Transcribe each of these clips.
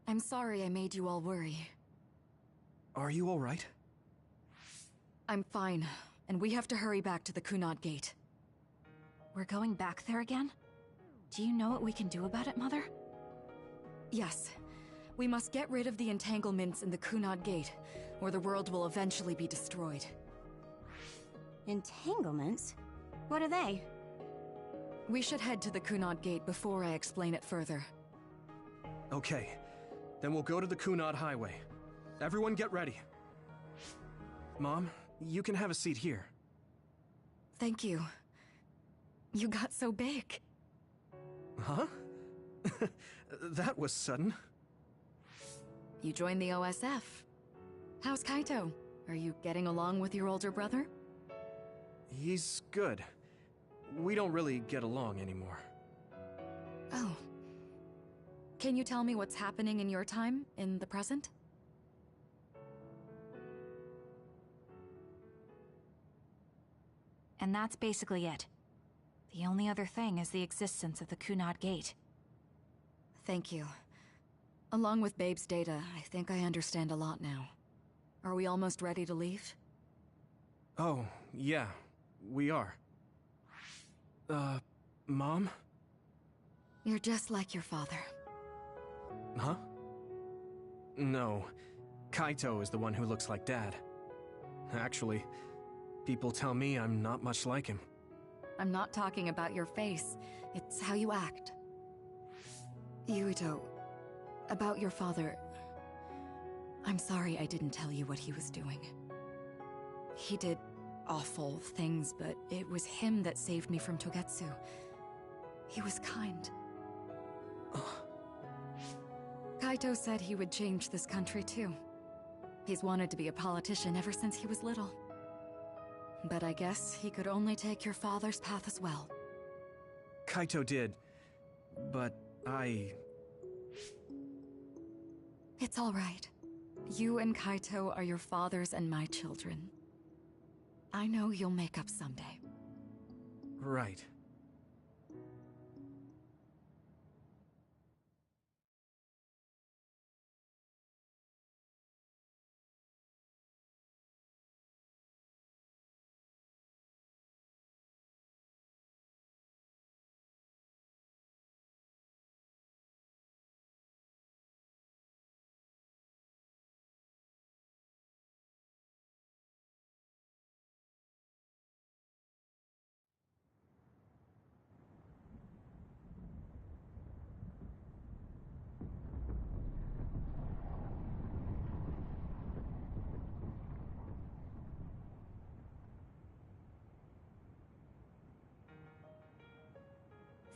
I'm sorry I made you all worry. Are you alright? I'm fine, and we have to hurry back to the Kunad Gate. We're going back there again? Do you know what we can do about it, Mother? Yes. We must get rid of the entanglements in the Kunad Gate, or the world will eventually be destroyed. Entanglements? What are they? We should head to the Kunad Gate before I explain it further. Okay. Then we'll go to the Kunad Highway. Everyone get ready. Mom, you can have a seat here. Thank you. You got so big. Huh? That was sudden. You joined the OSF. How's Kaito? Are you getting along with your older brother? He's good. We don't really get along anymore. Oh. Can you tell me what's happening in your time, in the present? And that's basically it. The only other thing is the existence of the Kunad Gate. Thank you. Along with Babe's data, I think I understand a lot now. Are we almost ready to leave? Oh, yeah, we are. Mom? You're just like your father. Huh? No. Kaito is the one who looks like Dad. Actually, people tell me I'm not much like him. I'm not talking about your face. It's how you act. Yuito, about your father... I'm sorry I didn't tell you what he was doing. He did awful things, but it was him that saved me from Togetsu. He was kind. Kaito said he would change this country too. He's wanted to be a politician ever since he was little. But I guess he could only take your father's path as well. Kaito did, but It's all right. You and Kaito are your father's and my children. I know you'll make up someday. Right.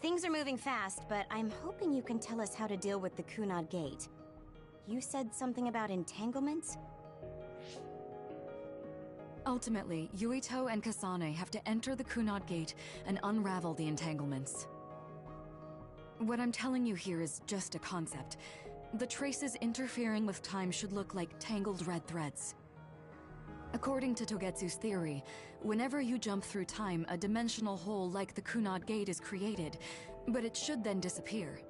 Things are moving fast, but I'm hoping you can tell us how to deal with the Kunad Gate. You said something about entanglements? Ultimately, Yuito and Kasane have to enter the Kunad Gate and unravel the entanglements. What I'm telling you here is just a concept. The traces interfering with time should look like tangled red threads. According to Togetsu's theory, whenever you jump through time, a dimensional hole like the Kunad Gate is created, but it should then disappear.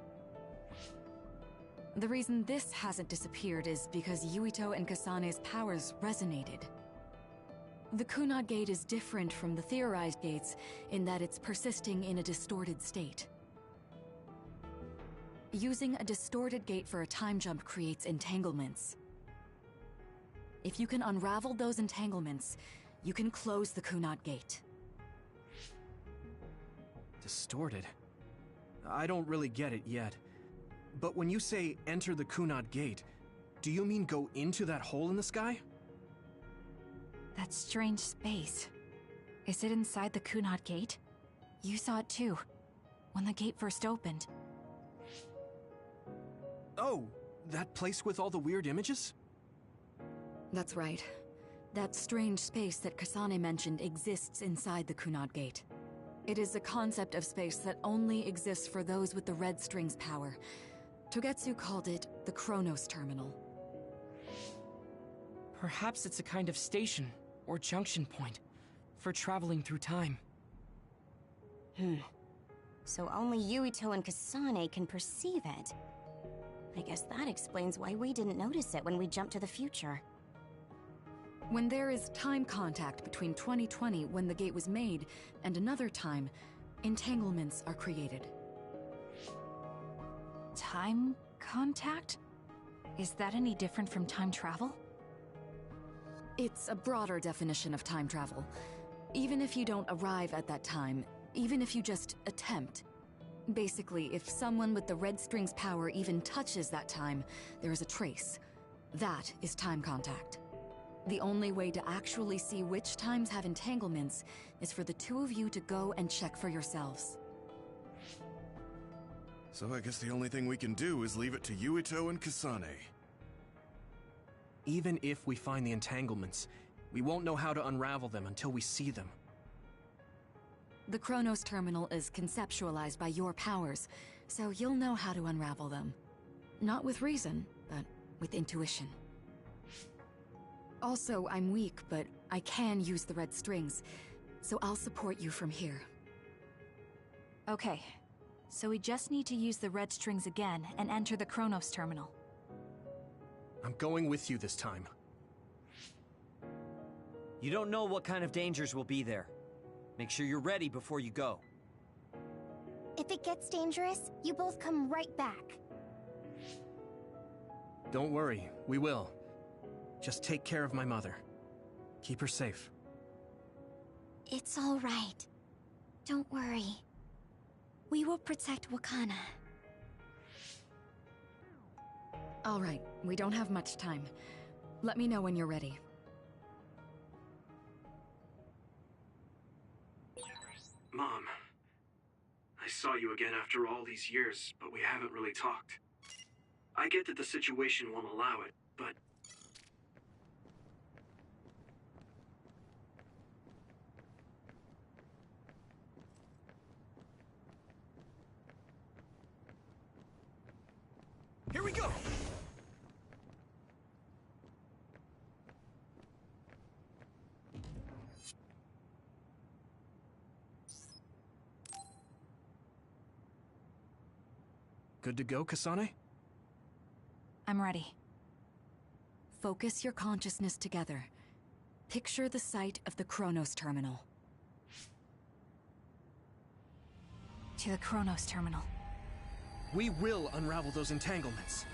The reason this hasn't disappeared is because Yuito and Kasane's powers resonated. The Kunad Gate is different from the theorized gates in that it's persisting in a distorted state. Using a distorted gate for a time jump creates entanglements. If you can unravel those entanglements, you can close the Kunad Gate. Distorted? I don't really get it yet. But when you say enter the Kunad Gate, do you mean go into that hole in the sky? That strange space. Is it inside the Kunad Gate? You saw it too, when the gate first opened. Oh, that place with all the weird images? That's right. That strange space that Kasane mentioned exists inside the Kunad Gate. It is a concept of space that only exists for those with the Red String's power. Togetsu called it the Chronos Terminal. Perhaps it's a kind of station, or junction point, for traveling through time. So only Yuito and Kasane can perceive it. I guess that explains why we didn't notice it when we jumped to the future. When there is time contact between 2020, when the gate was made, and another time, entanglements are created. Time contact? Is that any different from time travel? It's a broader definition of time travel. Even if you don't arrive at that time, even if you just attempt. Basically, if someone with the red string's power even touches that time, there is a trace. That is time contact. The only way to actually see which times have entanglements is for the two of you to go and check for yourselves. So I guess the only thing we can do is leave it to Yuito and Kasane. Even if we find the entanglements, we won't know how to unravel them until we see them. The Chronos Terminal is conceptualized by your powers, so you'll know how to unravel them. Not with reason, but with intuition. Also, I'm weak, but I can use the red strings, so I'll support you from here. Okay, so we just need to use the red strings again and enter the Chronos Terminal. I'm going with you this time. You don't know what kind of dangers will be there. Make sure you're ready before you go. If it gets dangerous, you both come right back. Don't worry, we will. Just take care of my mother. Keep her safe. It's all right. Don't worry. We will protect Wakana. All right, we don't have much time. Let me know when you're ready. Mom, I saw you again after all these years, but we haven't really talked. I get that the situation won't allow it, but... Here we go! Good to go, Kasane? I'm ready. Focus your consciousness together. Picture the site of the Chronos Terminal. To the Chronos Terminal. We will unravel those entanglements.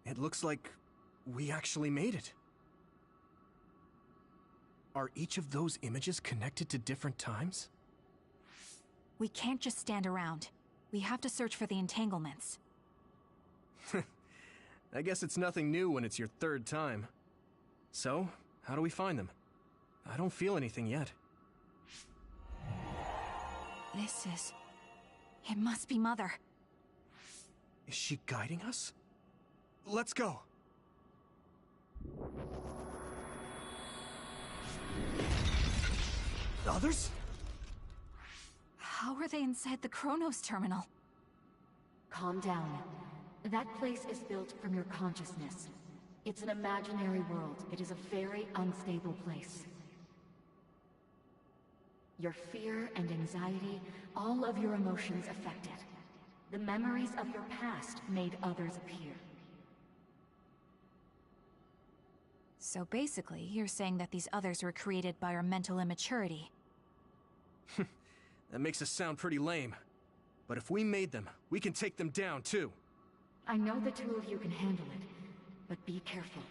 It looks like we actually made it. Are each of those images connected to different times? We can't just stand around. We have to search for the entanglements. I guess it's nothing new when it's your third time. So, how do we find them? I don't feel anything yet. This is... It must be Mother. Is she guiding us? Let's go! Others? How are they inside the Chronos Terminal? Calm down. That place is built from your consciousness. It's an imaginary world. It is a very unstable place. Your fear and anxiety, all of your emotions affected. The memories of your past made others appear. So basically, you're saying that these others were created by our mental immaturity. That makes us sound pretty lame. But if we made them, we can take them down, too. I know the two of you can handle it, but be careful.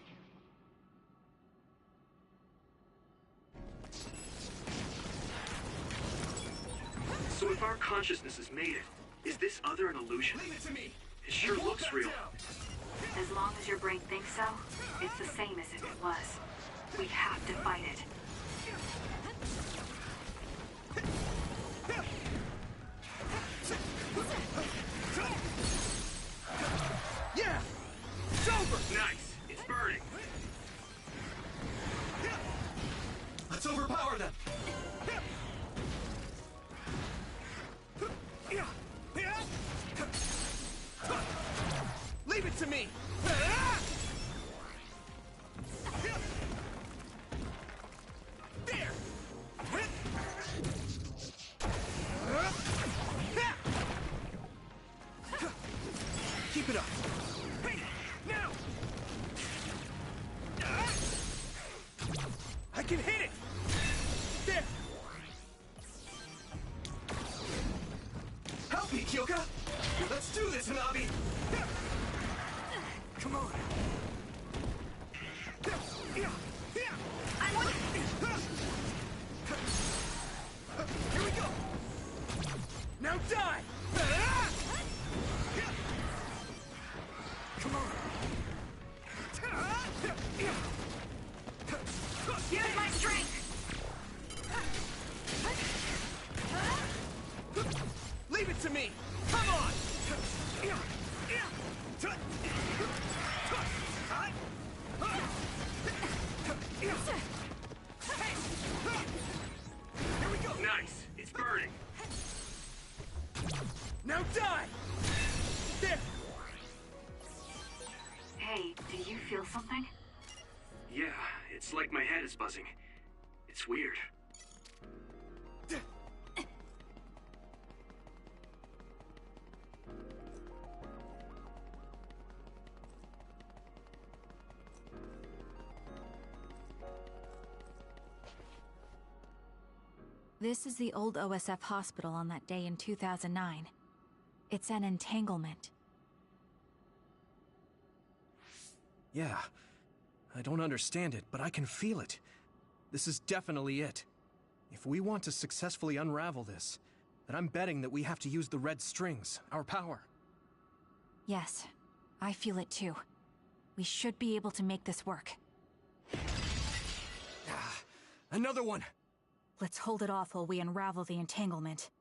So if our consciousnesses made it, is this other an illusion? Leave it to me! It sure looks real. As long as your brain thinks so, it's the same as if it was. We have to fight it. Nice! It's burning! Let's overpower them! Leave it to me! There! Keep it up! Hey! Now! I can hit it! There! Help me, Kyoka! Let's do this, Hanabi! Come on! Here we go! Now die! Come on! Use my strength! Leave it to me! Come on! Here we go! Nice! It's burning! Now die! There! Hey, do you feel something? Yeah, it's like my head is buzzing. It's weird. This is the old OSF hospital on that day in 2009. It's an entanglement. Yeah. I don't understand it, but I can feel it. This is definitely it. If we want to successfully unravel this, then I'm betting that we have to use the red strings, our power. Yes, I feel it too. We should be able to make this work. Another one! Let's hold it off while we unravel the entanglement.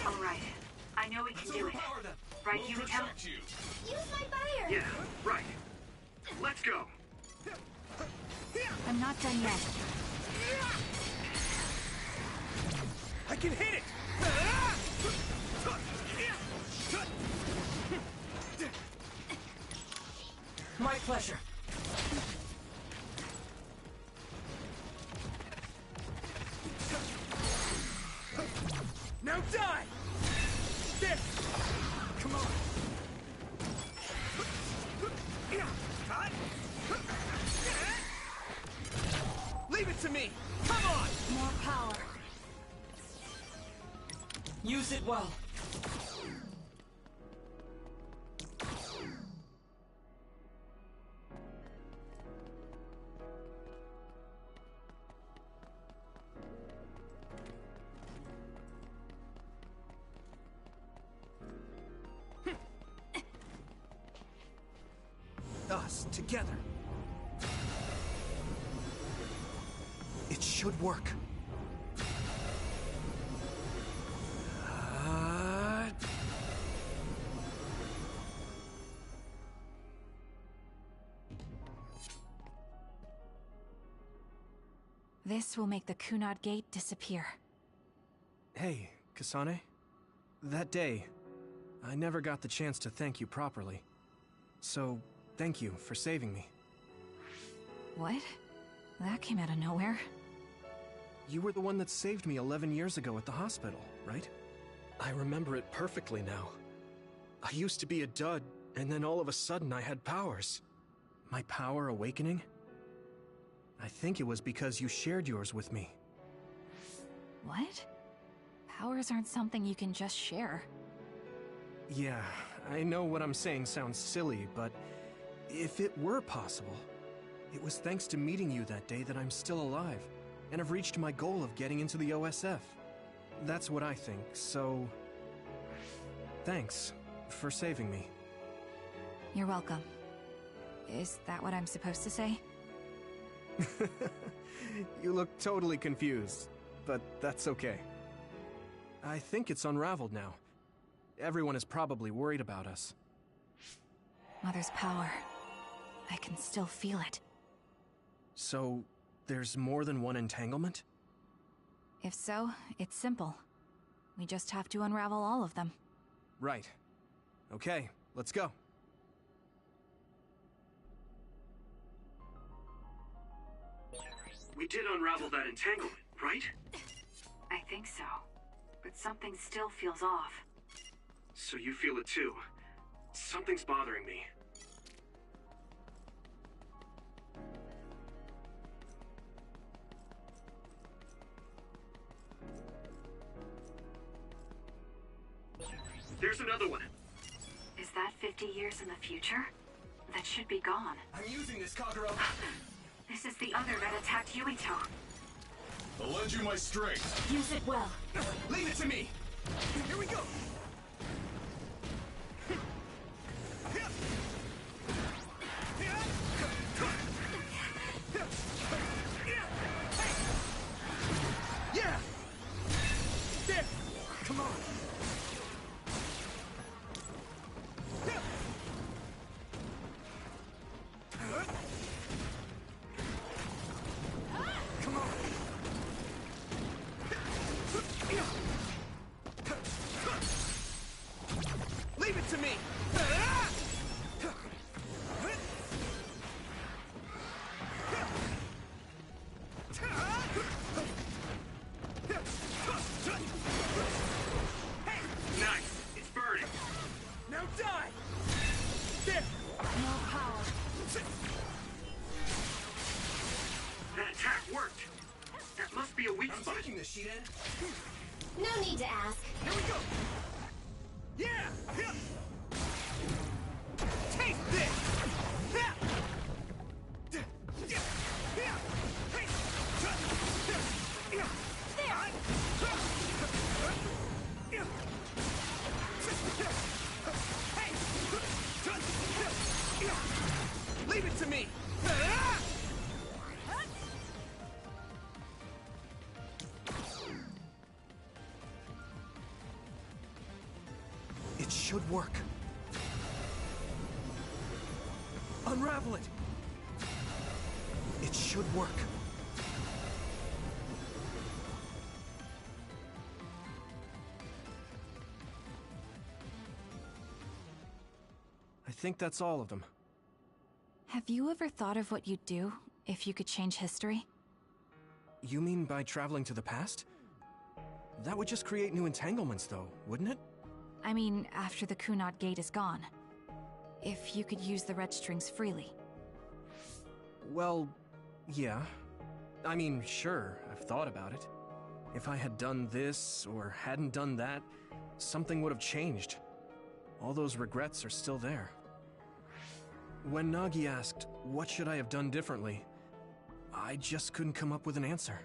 All right. I know we can do it. Right, Yuito? Use my fire! Yeah, right. Let's go! I'm not done yet. I can hit it! My pleasure. Now die! There! Come on! Leave it to me! Come on! More power. Use it well. Us, together. It should work. This will make the Kunad Gate disappear. Hey, Kasane. That day, I never got the chance to thank you properly. So, thank you for saving me. What? That came out of nowhere. You were the one that saved me 11 years ago at the hospital, right? I remember it perfectly now. I used to be a dud, and then all of a sudden I had powers. My power awakening? I think it was because you shared yours with me. What? Powers aren't something you can just share. Yeah, I know what I'm saying sounds silly, but if it were possible, it was thanks to meeting you that day that I'm still alive, and have reached my goal of getting into the OSF. That's what I think, so... thanks for saving me. You're welcome. Is that what I'm supposed to say? You look totally confused, but that's okay. I think it's unraveled now. everyone is probably worried about us. Mother's power. I can still feel it. So, there's more than one entanglement? If so, it's simple. We just have to unravel all of them. Right. Okay, let's go. We did unravel that entanglement, right? I think so. But something still feels off. So you feel it too. Something's bothering me. There's another one. Is that 50 years in the future? That should be gone. I'm using this, Kagero. This is the other that attacked Yuito. I'll lend you my strength. Use it well. Leave it to me! Here we go! Yeah! There! Come on! Come on! Leave it to me! Nice! It's burning! Now die! There! No power. That attack worked! That must be a weak spot. Taking this, Shiden. No need to ask. Here we go! Yeah! Take this! Leave it to me! It should work. Unravel it! It should work. I think that's all of them. Have you ever thought of what you'd do if you could change history? You mean by traveling to the past? That would just create new entanglements, though, wouldn't it? I mean, after the Kunad Gate is gone. If you could use the red strings freely. Well, yeah. I mean, sure, I've thought about it. If I had done this, or hadn't done that, something would have changed. All those regrets are still there. When Nagi asked, what should I have done differently, I just couldn't come up with an answer.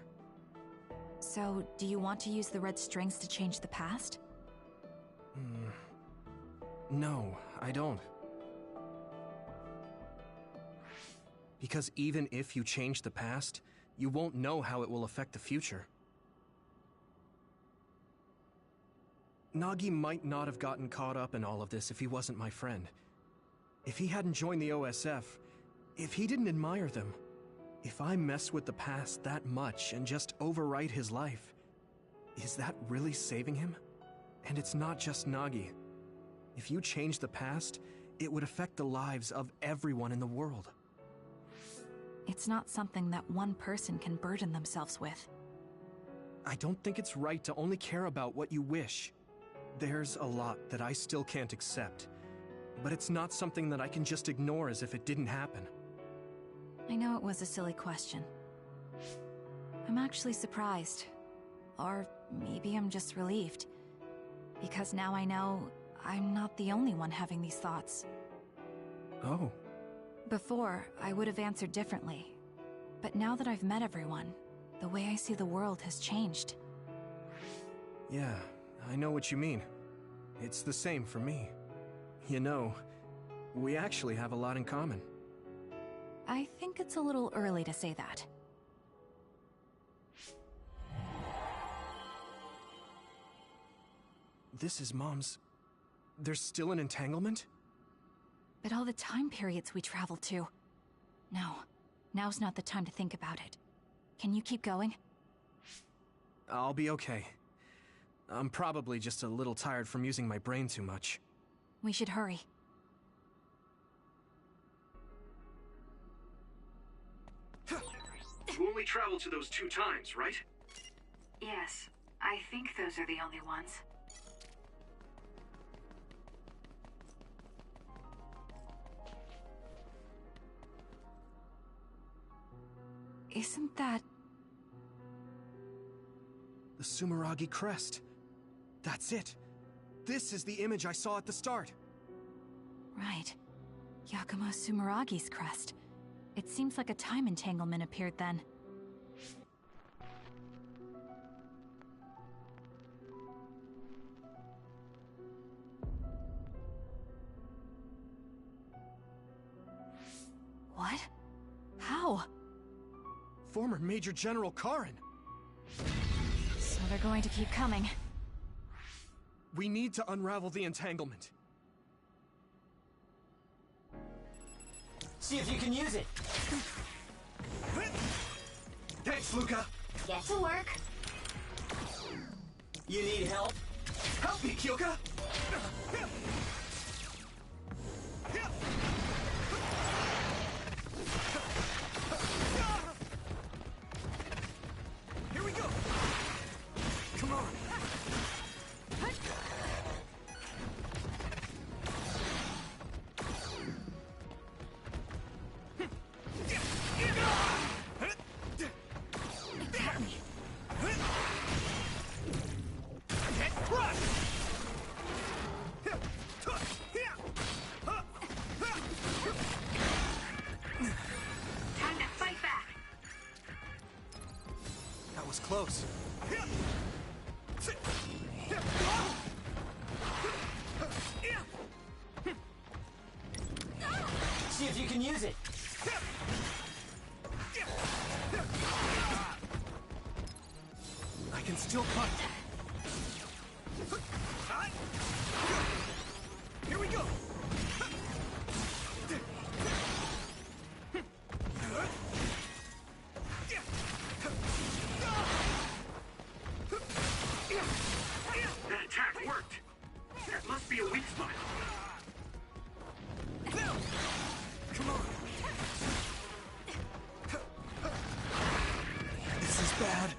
So, do you want to use the red strings to change the past? No, I don't. Because even if you change the past, you won't know how it will affect the future. Nagi might not have gotten caught up in all of this if he wasn't my friend. If he hadn't joined the OSF, if he didn't admire them, if I mess with the past that much and just overwrite his life, is that really saving him? And it's not just Nagi. If you change the past, it would affect the lives of everyone in the world. It's not something that one person can burden themselves with. I don't think it's right to only care about what you wish. There's a lot that I still can't accept, but it's not something that I can just ignore as if it didn't happen. I know it was a silly question. I'm actually surprised. Or maybe I'm just relieved. Because now I know I'm not the only one having these thoughts. Oh. Before, I would have answered differently. But now that I've met everyone, the way I see the world has changed. Yeah, I know what you mean. It's the same for me. You know, we actually have a lot in common. I think it's a little early to say that. This is Mom's there's still an entanglement? But all the time periods we traveled to. No, now's not the time to think about it. Can you keep going? I'll be okay. I'm probably just a little tired from using my brain too much. We should hurry. You only traveled to those 2 times, right? Yes, I think those are the only ones. Isn't that... The Sumeragi crest. That's it. This is the image I saw at the start. Right. Yakumo Sumeragi's crest. It seems like a time entanglement appeared then. What? How? Former Major General Karin. So they're going to keep coming. We need to unravel the entanglement. See if you can use it. Thanks, Luca. Get to work. You need help? Help me, Kyoka! Here we go! Come on! Time to fight back. That was close. See if you can use it. I can still fight. Here we go! That attack worked. That must be a weak spot. Come on! This is bad.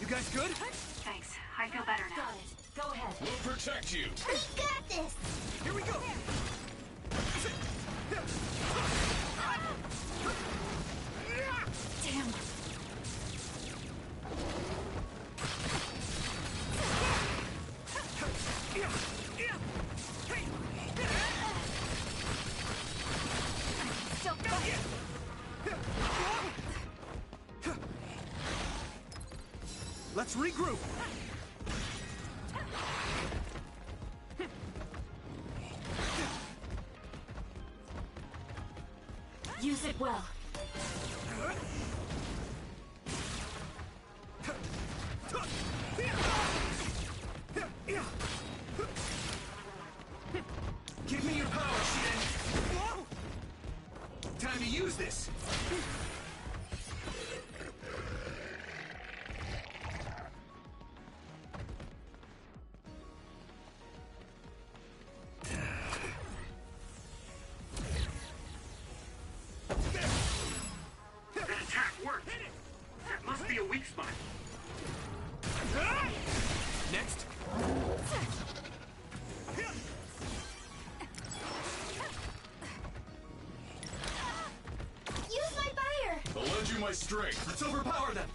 You guys good? Thanks. I feel better now. Got it. Go ahead. We'll protect you. We got this! Here we go! Damn. Still going. Let's regroup! Use it well. Give me your power, Shiden! Time to use this! That attack worked. That must be a weak spot. Next! Use my fire! I'll lend you my strength. Let's overpower them!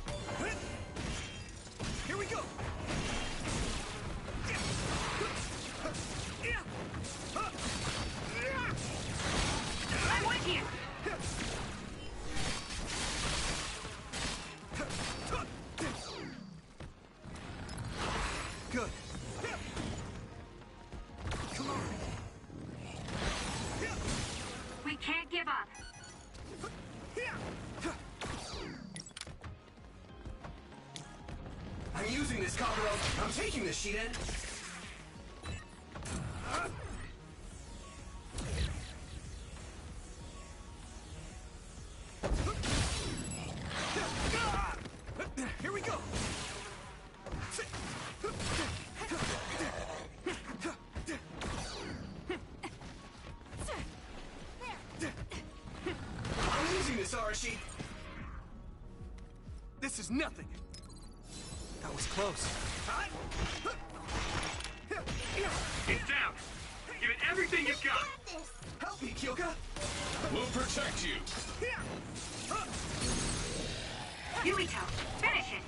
Here we go! I'm with you. Good. Come on! We can't give up. I'm using this, Kabuto! I'm taking this, Shiden! Here we go! I'm losing this, Arashi! This is nothing! That was close. It's down! Give it everything you've got! Help me, Kyoka! We'll protect you. Yuito, finish it!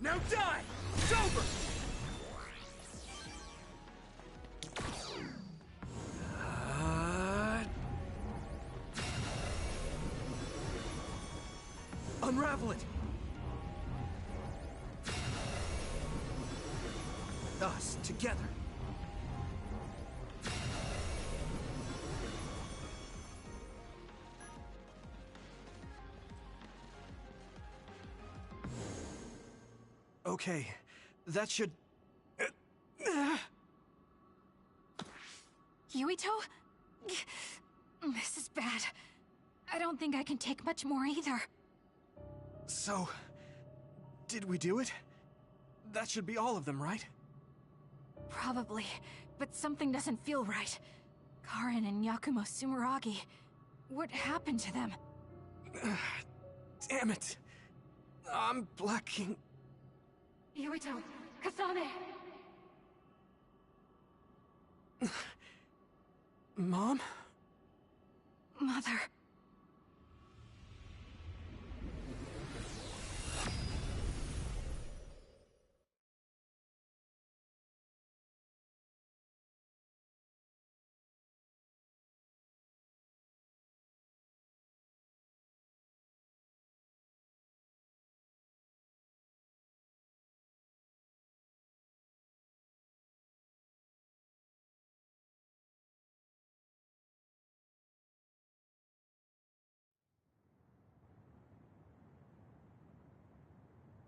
Now die! It's over! Unravel it! Us, together. Okay, that should... Yuito? This is bad. I don't think I can take much more either. So... did we do it? That should be all of them, right? Probably, but something doesn't feel right. Karin and Yakumo Sumeragi. What happened to them? Damn it! I'm blacking... Yuito! Kasane! Mom? Mother...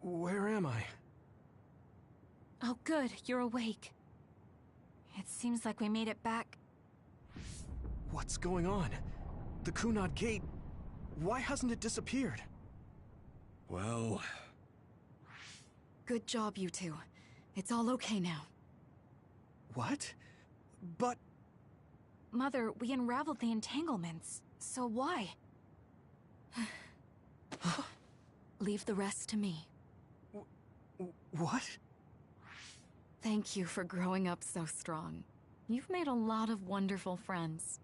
Where am I? Oh good, you're awake. It seems like we made it back. What's going on? The Kunad Gate... why hasn't it disappeared? Well... Good job, you two. It's all okay now. What? But... Mother, we unraveled the entanglements, so why? Leave the rest to me. What? Thank you for growing up so strong. You've made a lot of wonderful friends.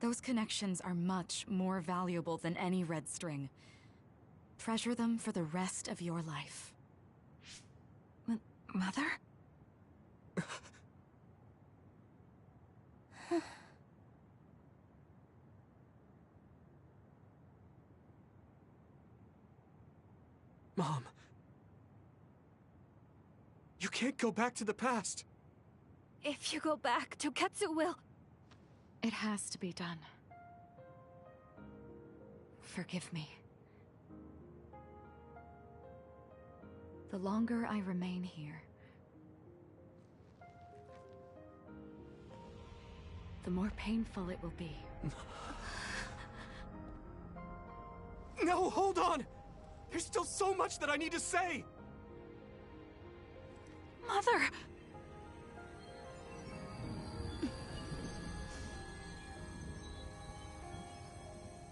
Those connections are much more valuable than any red string. Treasure them for the rest of your life. Mother? Mom. You can't go back to the past. If you go back, Toketsu will... It has to be done. Forgive me. The longer I remain here, the more painful it will be. No, hold on! There's still so much that I need to say! Mother!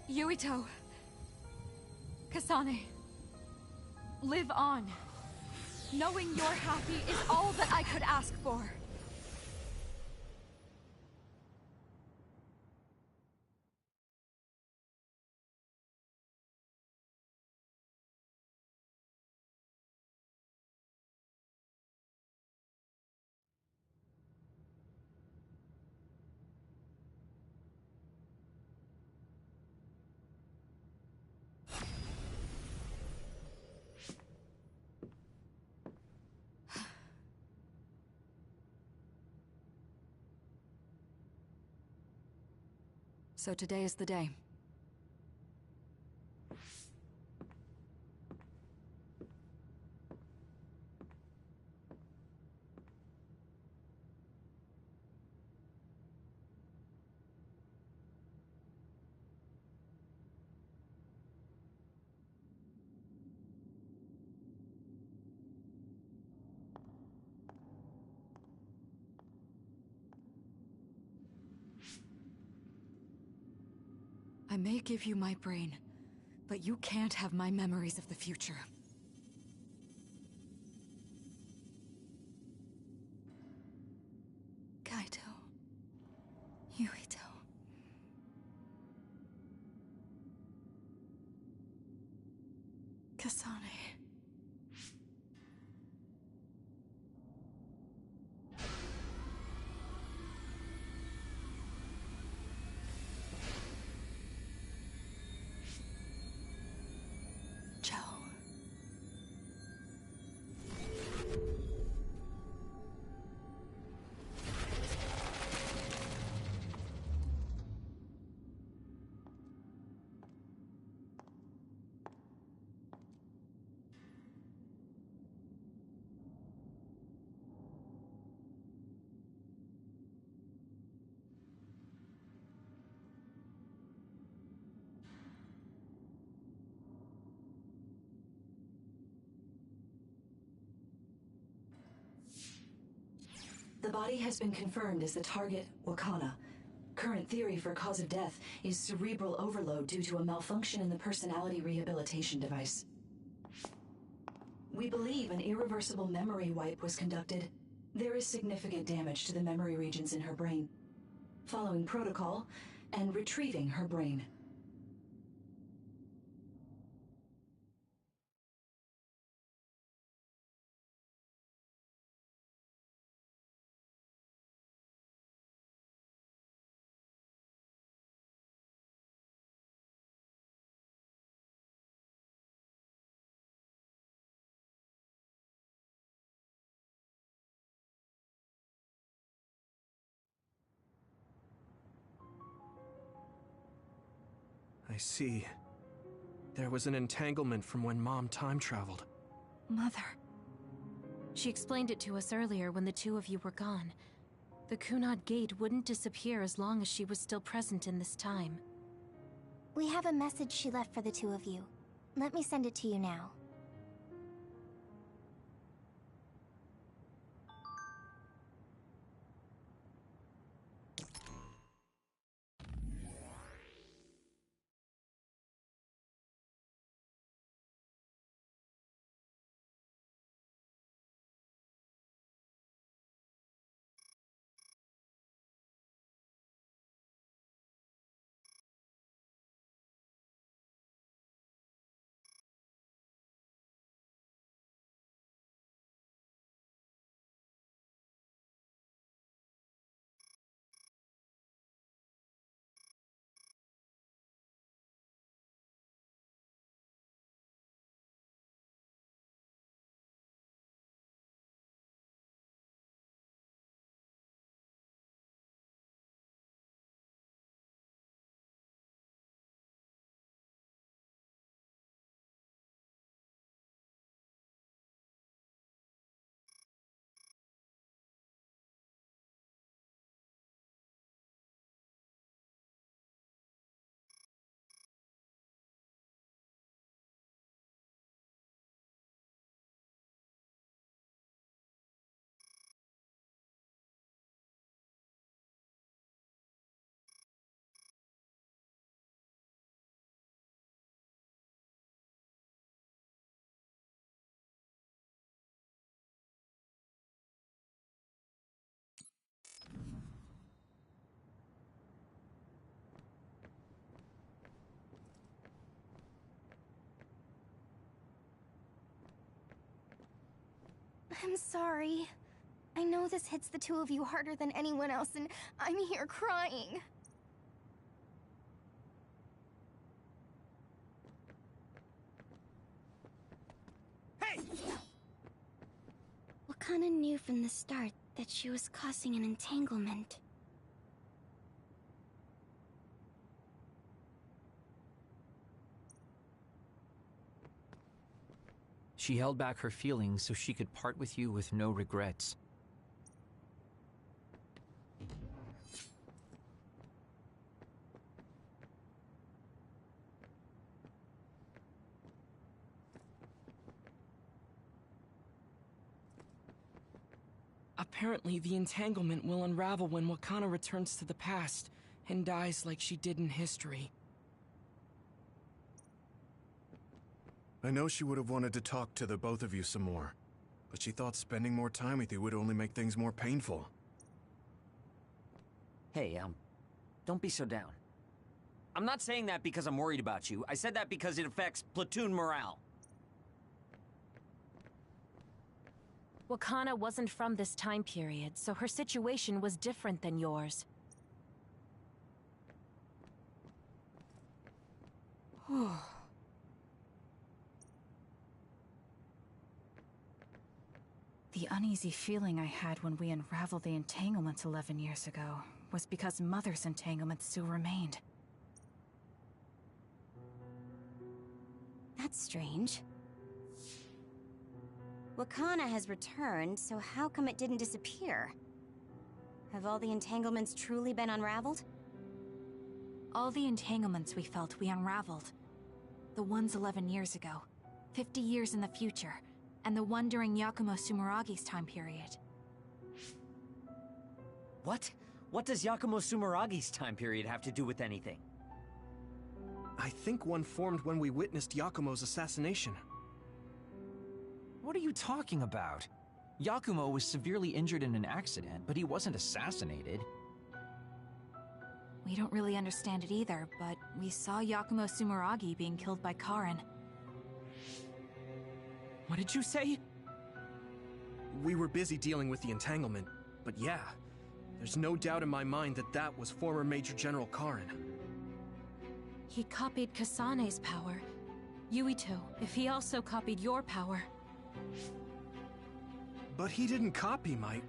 Yuito. Kasane. Live on. Knowing you're happy is all that I could ask for. So today is the day. I may give you my brain, but you can't have my memories of the future. Kaito. Yuito. Kasane. Joe. The body has been confirmed as the target, Wakana. Current theory for cause of death is cerebral overload due to a malfunction in the personality rehabilitation device. We believe an irreversible memory wipe was conducted. There is significant damage to the memory regions in her brain. Following protocol and retrieving her brain. I see. There was an entanglement from when Mom time traveled. Mother. She explained it to us earlier when the two of you were gone. The Kunad Gate wouldn't disappear as long as she was still present in this time. We have a message she left for the two of you. Let me send it to you now. I'm sorry. I know this hits the two of you harder than anyone else, and I'm here crying. Hey! Wakana knew from the start that she was causing an entanglement. She held back her feelings so she could part with you with no regrets. Apparently, the entanglement will unravel when Wakana returns to the past and dies like she did in history. I know she would have wanted to talk to the both of you some more, but she thought spending more time with you would only make things more painful. Hey, don't be so down. I'm not saying that because I'm worried about you. I said that because it affects platoon morale. Wakana wasn't from this time period, so her situation was different than yours. The uneasy feeling I had when we unraveled the entanglements 11 years ago was because Mother's entanglement still remained. That's strange. Wakana has returned, so how come it didn't disappear? Have all the entanglements truly been unraveled? All the entanglements we felt we unraveled. The ones 11 years ago, 50 years in the future, and the one during Yakumo Sumeragi's time period. What? What does Yakumo Sumeragi's time period have to do with anything? I think one formed when we witnessed Yakumo's assassination. What are you talking about? Yakumo was severely injured in an accident, but he wasn't assassinated. We don't really understand it either, but we saw Yakumo Sumeragi being killed by Karin. What did you say? We were busy dealing with the entanglement, but yeah, there's no doubt in my mind that that was former Major General Karin. He copied Kasane's power. Yuito, if he also copied your power. But he didn't copy my...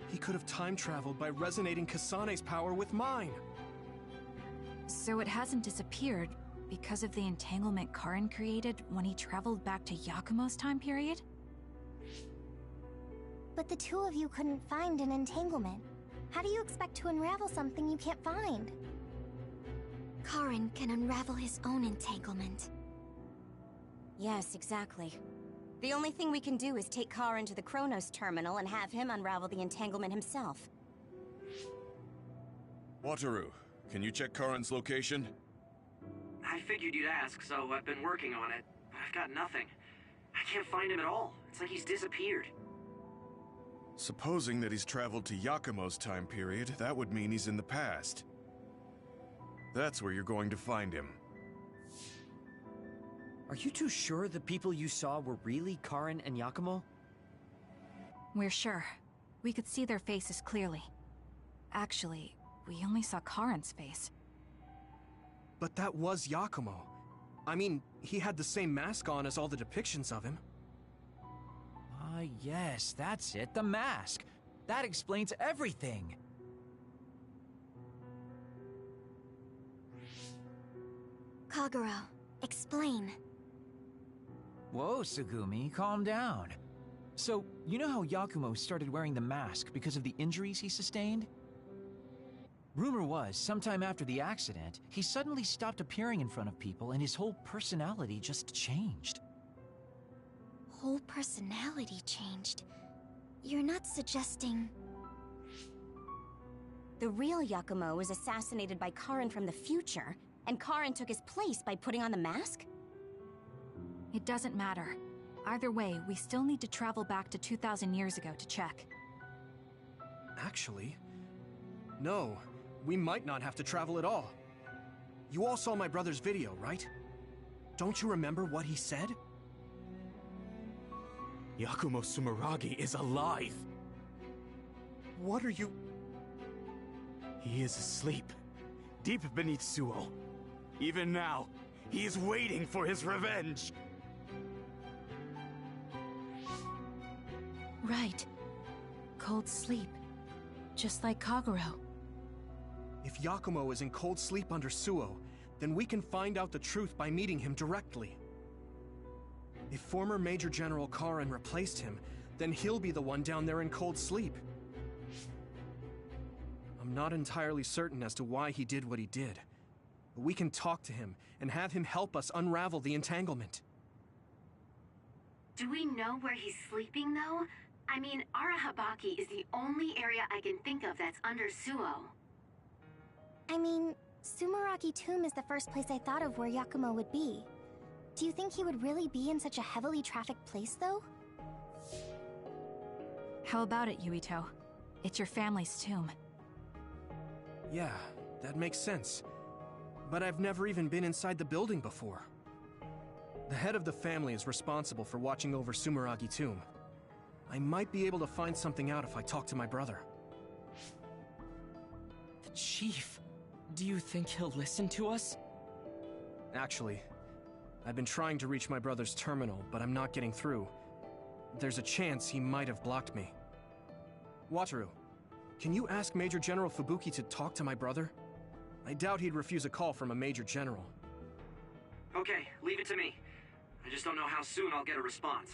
He could have time-traveled by resonating Kasane's power with mine. So it hasn't disappeared because of the entanglement Karin created when he traveled back to Yakumo's time period? But the two of you couldn't find an entanglement. How do you expect to unravel something you can't find? Karin can unravel his own entanglement. Yes, exactly. The only thing we can do is take Karin to the Chronos terminal and have him unravel the entanglement himself. Wataru, can you check Karin's location? I figured you'd ask, so I've been working on it. But I've got nothing. I can't find him at all. It's like he's disappeared. Supposing that he's traveled to Yakumo's time period, that would mean he's in the past. That's where you're going to find him. Are you two sure the people you saw were really Karin and Yakumo? We're sure. We could see their faces clearly. Actually, we only saw Karin's face. But that was Yakumo. I mean, he had the same mask on as all the depictions of him. Ah, yes, that's it, the mask. That explains everything. Kagero, explain. Whoa, Tsugumi, calm down. So, you know how Yakumo started wearing the mask because of the injuries he sustained? Rumor was, sometime after the accident, he suddenly stopped appearing in front of people and his whole personality just changed. Whole personality changed? You're not suggesting... The real Yakumo was assassinated by Karin from the future, and Karin took his place by putting on the mask? It doesn't matter. Either way, we still need to travel back to 2,000 years ago to check. Actually, no. We might not have to travel at all. You all saw my brother's video, right? Don't you remember what he said? Yakumo Sumeragi is alive! What are you... He is asleep, deep beneath Suo. Even now, he is waiting for his revenge! Right. Cold sleep. Just like Kagero. If Yakumo is in cold sleep under Suo, then we can find out the truth by meeting him directly. If former Major General Karin replaced him, then he'll be the one down there in cold sleep. I'm not entirely certain as to why he did what he did, but we can talk to him and have him help us unravel the entanglement. Do we know where he's sleeping, though? I mean, Arahabaki is the only area I can think of that's under Suo. I mean, Sumeragi Tomb is the first place I thought of where Yakumo would be. Do you think he would really be in such a heavily trafficked place, though? How about it, Yuito? It's your family's tomb. Yeah, that makes sense. But I've never even been inside the building before. The head of the family is responsible for watching over Sumeragi Tomb. I might be able to find something out if I talk to my brother. The chief? Do you think he'll listen to us? Actually, I've been trying to reach my brother's terminal, but I'm not getting through. There's a chance he might have blocked me. Wataru, can you ask Major General Fubuki to talk to my brother? I doubt he'd refuse a call from a Major General. Okay, leave it to me. I just don't know how soon I'll get a response.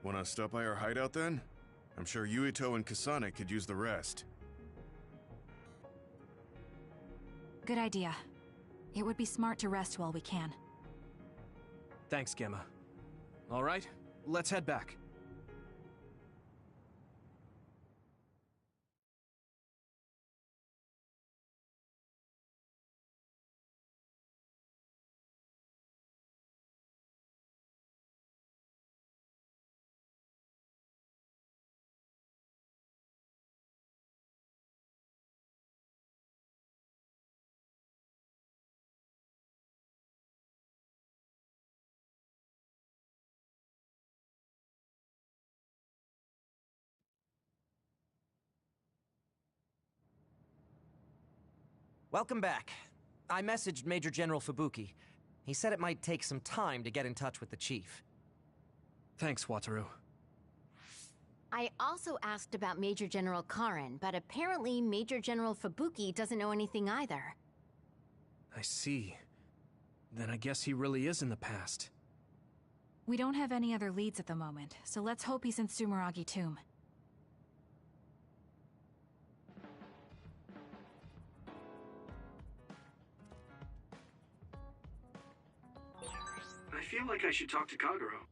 Wanna stop by our hideout then? I'm sure Yuito and Kasane could use the rest. Good idea. It would be smart to rest while we can. Thanks, Gemma. All right, let's head back. Welcome back. I messaged Major General Fubuki. He said it might take some time to get in touch with the chief. Thanks, Wataru. I also asked about Major General Karen, but apparently Major General Fubuki doesn't know anything either. I see. Then I guess he really is in the past. We don't have any other leads at the moment, so let's hope he's in Sumeragi Tomb. I feel like I should talk to Kagero.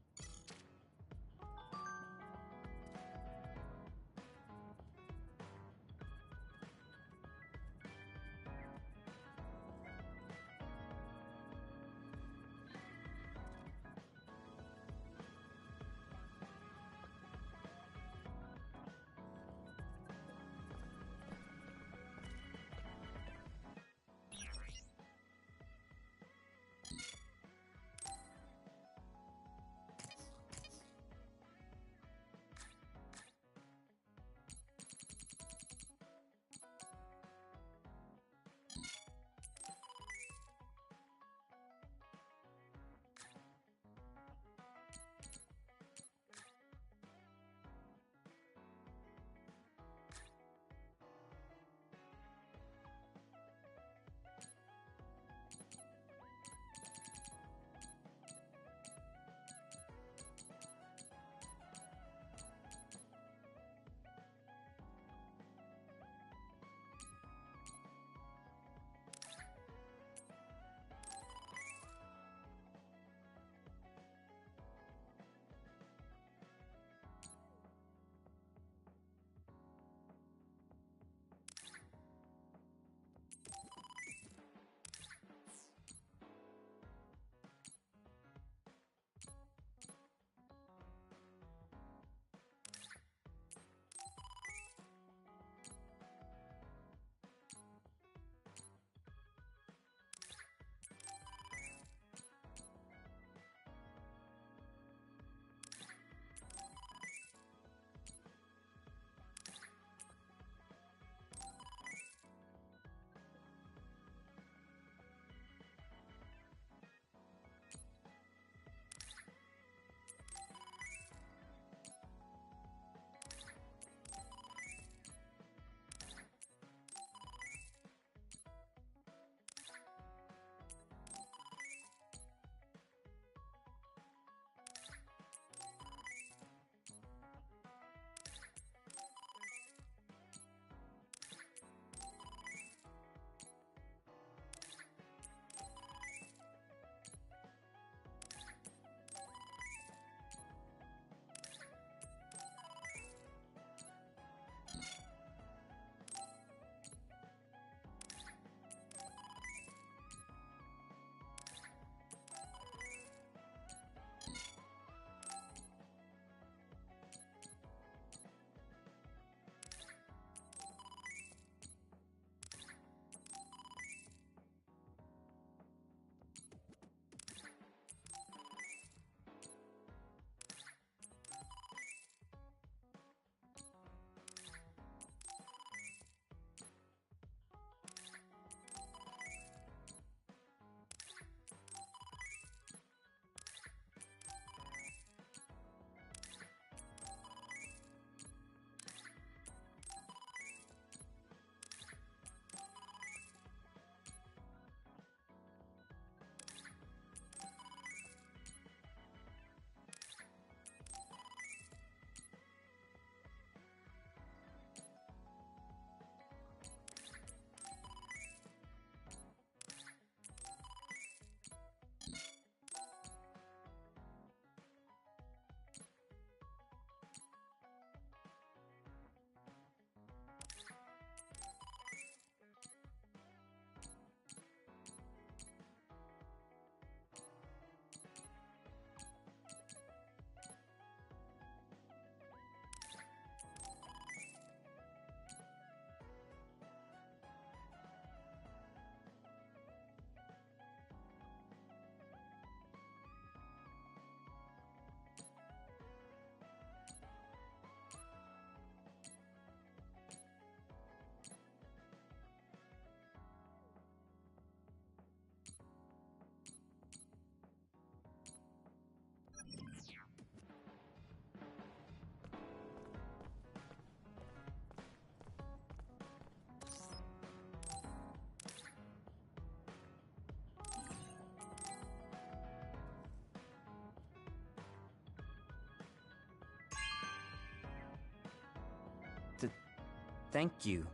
thank you.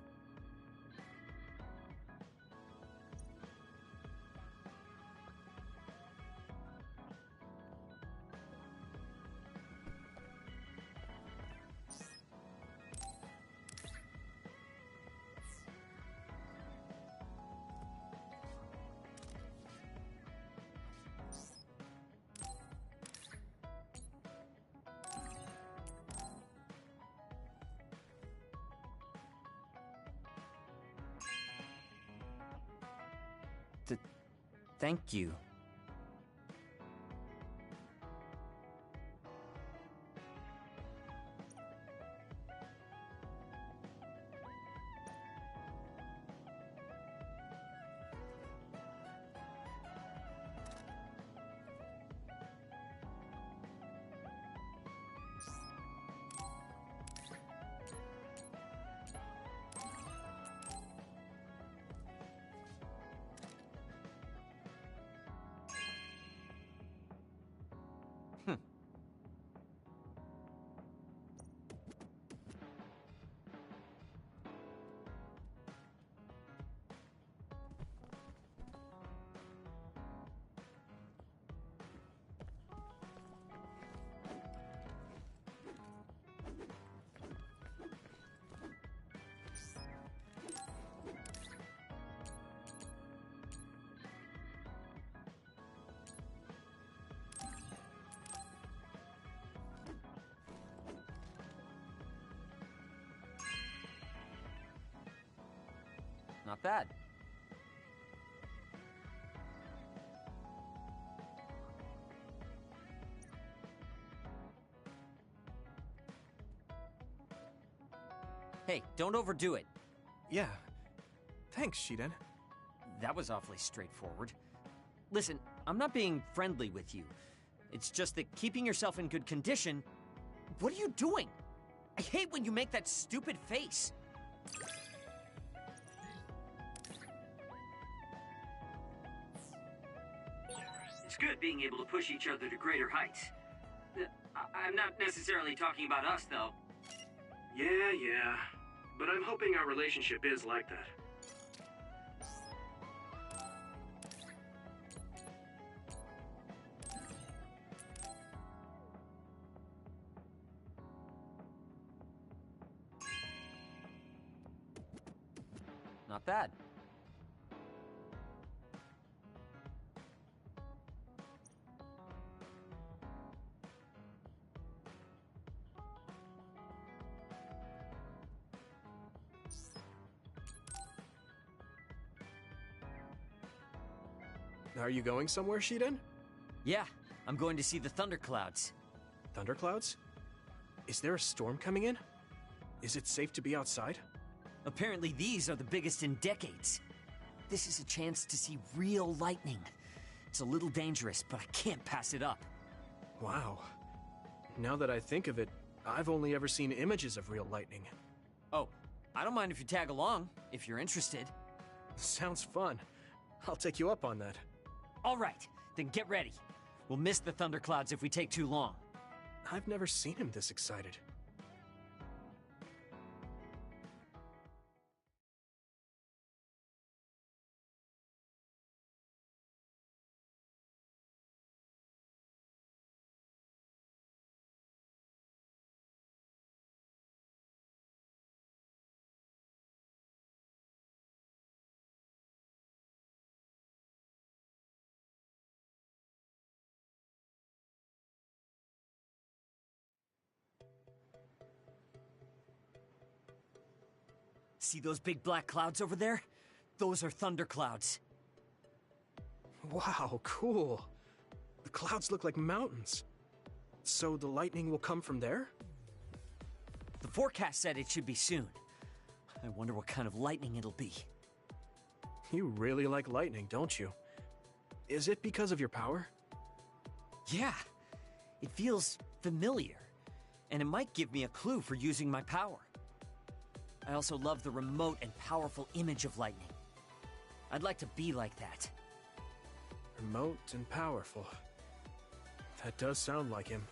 Thank you. Not bad. Hey, don't overdo it. Yeah. Thanks, Shiden. That was awfully straightforward. Listen, I'm not being friendly with you. It's just that keeping yourself in good condition... What are you doing? I hate when you make that stupid face. It's good being able to push each other to greater heights. I'm not necessarily talking about us, though. Yeah. But I'm hoping our relationship is like that. Not bad. Are you going somewhere, Shiden? Yeah, I'm going to see the thunderclouds. Thunderclouds? Is there a storm coming in? Is it safe to be outside? Apparently these are the biggest in decades. This is a chance to see real lightning. It's a little dangerous, but I can't pass it up. Wow. Now that I think of it, I've only ever seen images of real lightning. Oh, I don't mind if you tag along, if you're interested. Sounds fun. I'll take you up on that. All right, then get ready. We'll miss the thunderclouds if we take too long. I've never seen him this excited. See those big black clouds over there? Those are thunderclouds. Wow, cool. The clouds look like mountains. So the lightning will come from there? The forecast said it should be soon. I wonder what kind of lightning it'll be. You really like lightning, don't you? Is it because of your power? Yeah. It feels familiar. And it might give me a clue for using my power. I also love the remote and powerful image of lightning. I'd like to be like that. Remote and powerful. That does sound like him.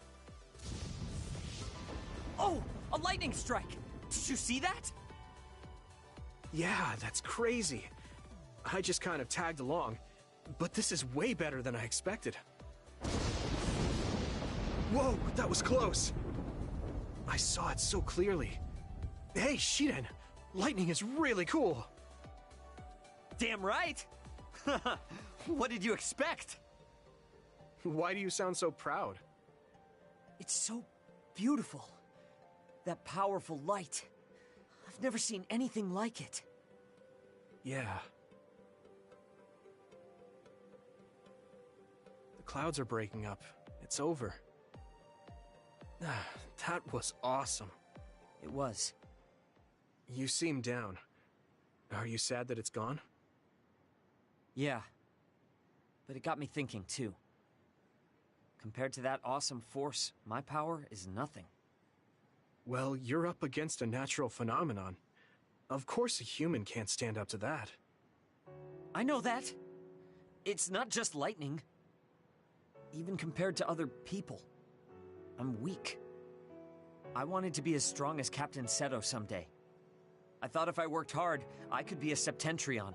Oh! A lightning strike! Did you see that? Yeah, that's crazy. I just kind of tagged along, but this is way better than I expected. Whoa, that was close. I saw it so clearly. Hey, Shiden, lightning is really cool. Damn right! What did you expect? Why do you sound so proud? It's so beautiful. That powerful light. I've never seen anything like it. Yeah. The clouds are breaking up. It's over. That was awesome. It was. You seem down. Are you sad that it's gone? Yeah. But it got me thinking, too. Compared to that awesome force, my power is nothing. Well, you're up against a natural phenomenon. Of course a human can't stand up to that. I know that. It's not just lightning. Even compared to other people, I'm weak. I wanted to be as strong as Captain Seto someday. I thought if I worked hard, I could be a Septentrion.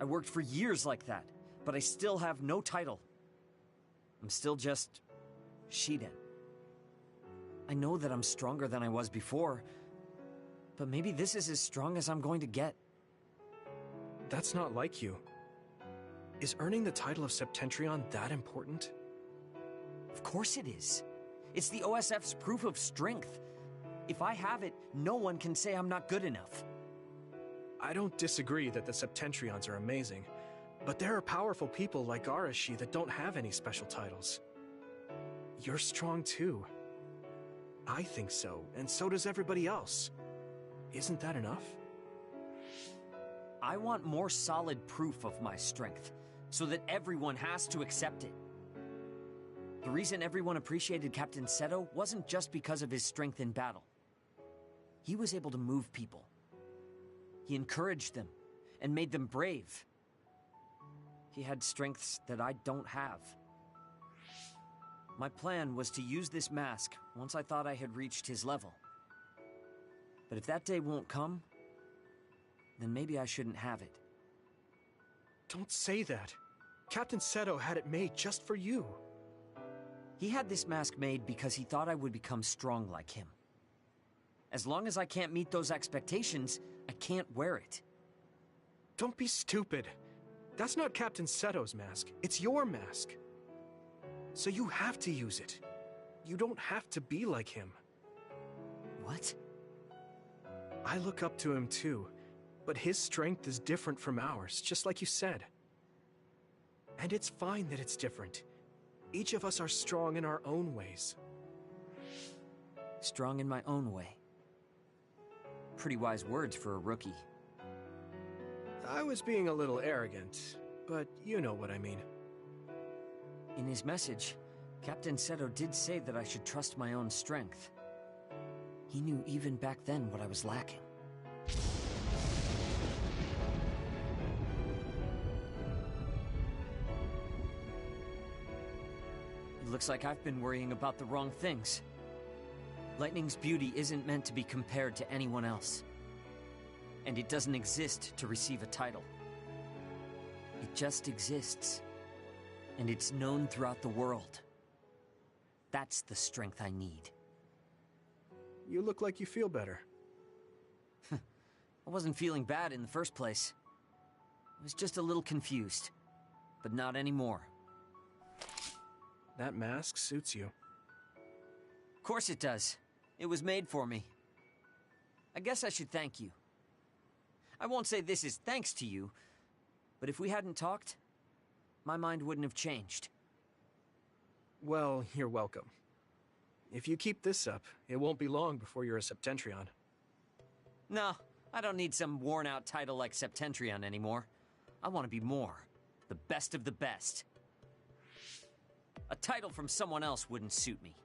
I worked for years like that, but I still have no title. I'm still just Shiden. I know that I'm stronger than I was before, but maybe this is as strong as I'm going to get. That's not like you. Is earning the title of Septentrion that important? Of course it is. It's the OSF's proof of strength. If I have it, no one can say I'm not good enough. I don't disagree that the Septentrions are amazing, but there are powerful people like Arashi that don't have any special titles. You're strong too. I think so, and so does everybody else. Isn't that enough? I want more solid proof of my strength, so that everyone has to accept it. The reason everyone appreciated Captain Seto wasn't just because of his strength in battle. He was able to move people. He encouraged them, and made them brave. He had strengths that I don't have. My plan was to use this mask once I thought I had reached his level. But if that day won't come, then maybe I shouldn't have it. Don't say that. Captain Seto had it made just for you. He had this mask made because he thought I would become strong like him. As long as I can't meet those expectations, I can't wear it. Don't be stupid. That's not Captain Seto's mask. It's your mask. So you have to use it. You don't have to be like him. What? I look up to him too, but his strength is different from ours, just like you said. And it's fine that it's different. Each of us are strong in our own ways. Strong in my own way. Pretty wise words for a rookie. I was being a little arrogant, but you know what I mean. In his message, Captain Seto did say that I should trust my own strength. He knew even back then what I was lacking. It looks like I've been worrying about the wrong things. Lightning's beauty isn't meant to be compared to anyone else. And it doesn't exist to receive a title. It just exists. And it's known throughout the world. That's the strength I need. You look like you feel better. I wasn't feeling bad in the first place. I was just a little confused. But not anymore. That mask suits you. Of course it does. It was made for me. I guess I should thank you. I won't say this is thanks to you, but if we hadn't talked, my mind wouldn't have changed. Well, you're welcome. If you keep this up, it won't be long before you're a Septentrion. No, I don't need some worn-out title like Septentrion anymore. I want to be more. The best of the best. A title from someone else wouldn't suit me.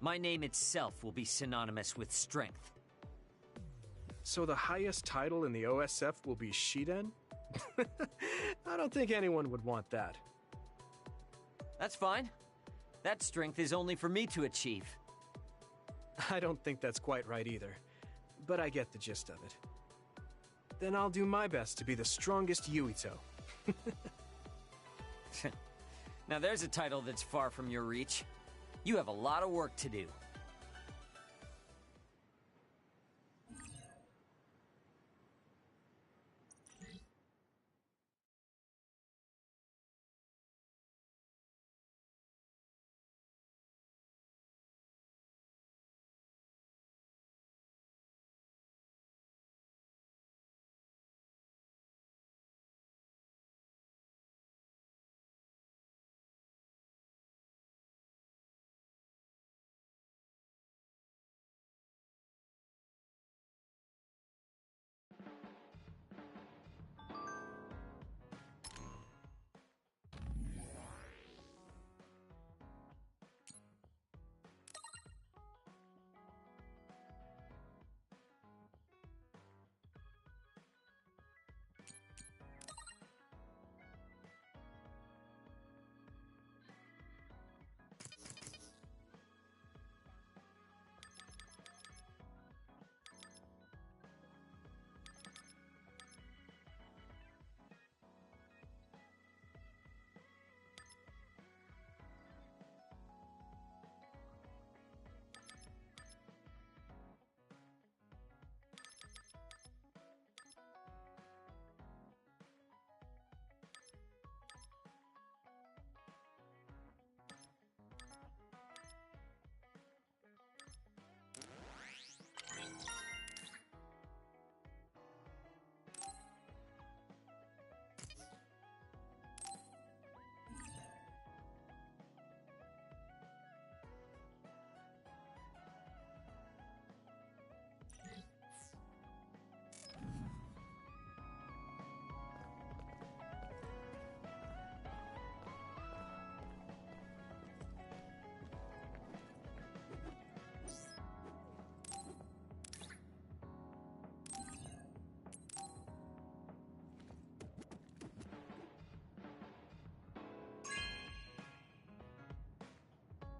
My name itself will be synonymous with strength. So the highest title in the OSF will be Shiden? I don't think anyone would want that. That's fine. That strength is only for me to achieve. I don't think that's quite right either, but I get the gist of it. Then I'll do my best to be the strongest Yuito. Now there's a title that's far from your reach. You have a lot of work to do.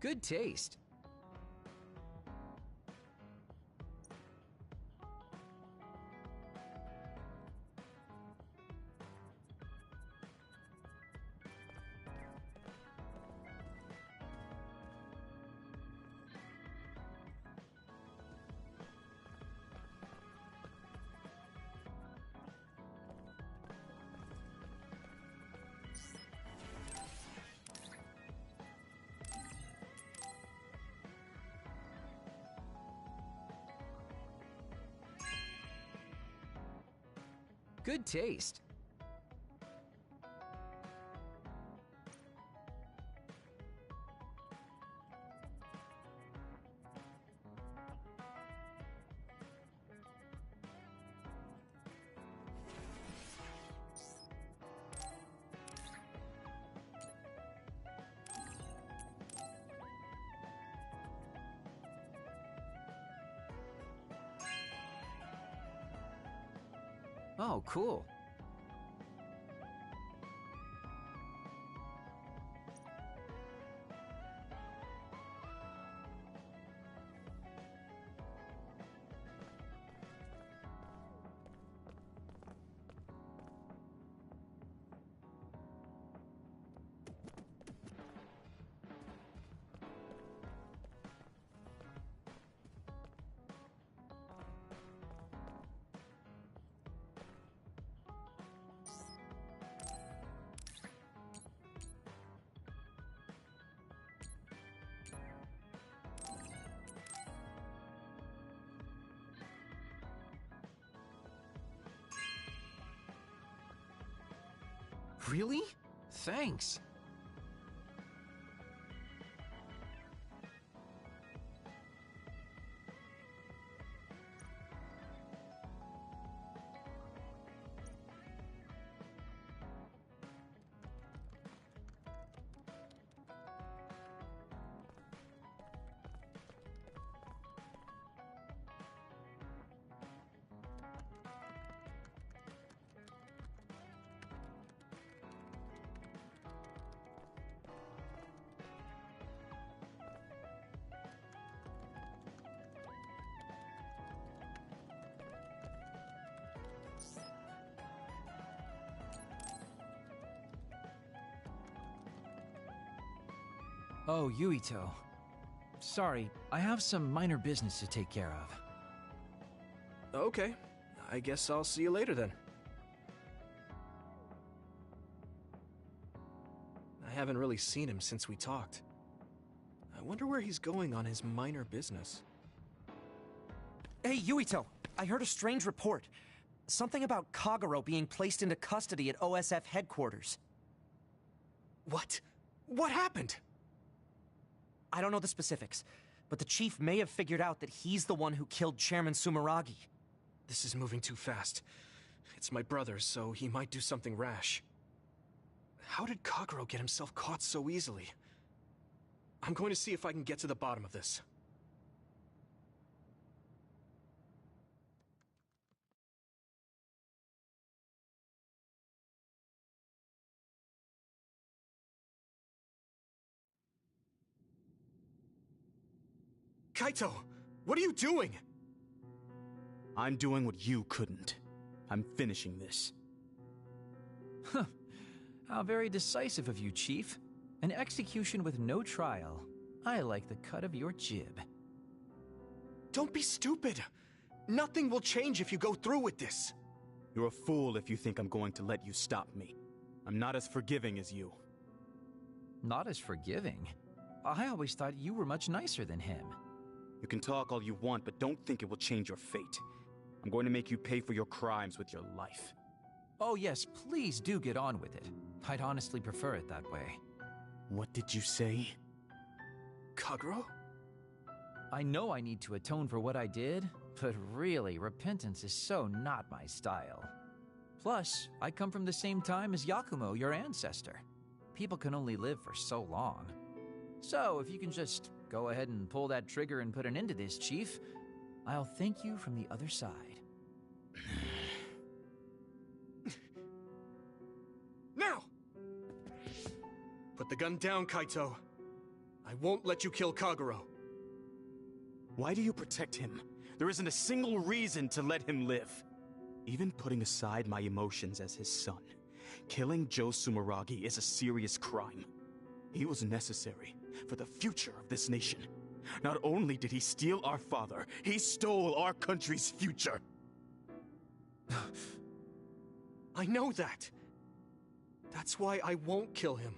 Good taste. Good taste. Oh, cool. Really? Thanks. Oh, Yuito. Sorry, I have some minor business to take care of. Okay, I guess I'll see you later then. I haven't really seen him since we talked. I wonder where he's going on his minor business. Hey, Yuito! I heard a strange report. Something about Kagero being placed into custody at OSF headquarters. What? What happened? I don't know the specifics, but the chief may have figured out that he's the one who killed Chairman Sumeragi. This is moving too fast. It's my brother, so he might do something rash. How did Kagero get himself caught so easily? I'm going to see if I can get to the bottom of this. Kaito! What are you doing? I'm doing what you couldn't. I'm finishing this. Huh. How very decisive of you, Chief. An execution with no trial. I like the cut of your jib. Don't be stupid! Nothing will change if you go through with this. You're a fool if you think I'm going to let you stop me. I'm not as forgiving as you. Not as forgiving? I always thought you were much nicer than him. You can talk all you want, but don't think it will change your fate. I'm going to make you pay for your crimes with your life. Oh yes, please do get on with it. I'd honestly prefer it that way. What did you say? Kagero? I know I need to atone for what I did, but really, repentance is so not my style. Plus, I come from the same time as Yakumo, your ancestor. People can only live for so long. So, if you can just go ahead and pull that trigger and put an end to this, Chief, I'll thank you from the other side. Now! Put the gun down, Kaito. I won't let you kill Kagero. Why do you protect him? There isn't a single reason to let him live. Even putting aside my emotions as his son, killing Joe Sumeragi is a serious crime. He was necessary for the future of this nation. Not only did he steal our father, he stole our country's future. I know that. That's why I won't kill him.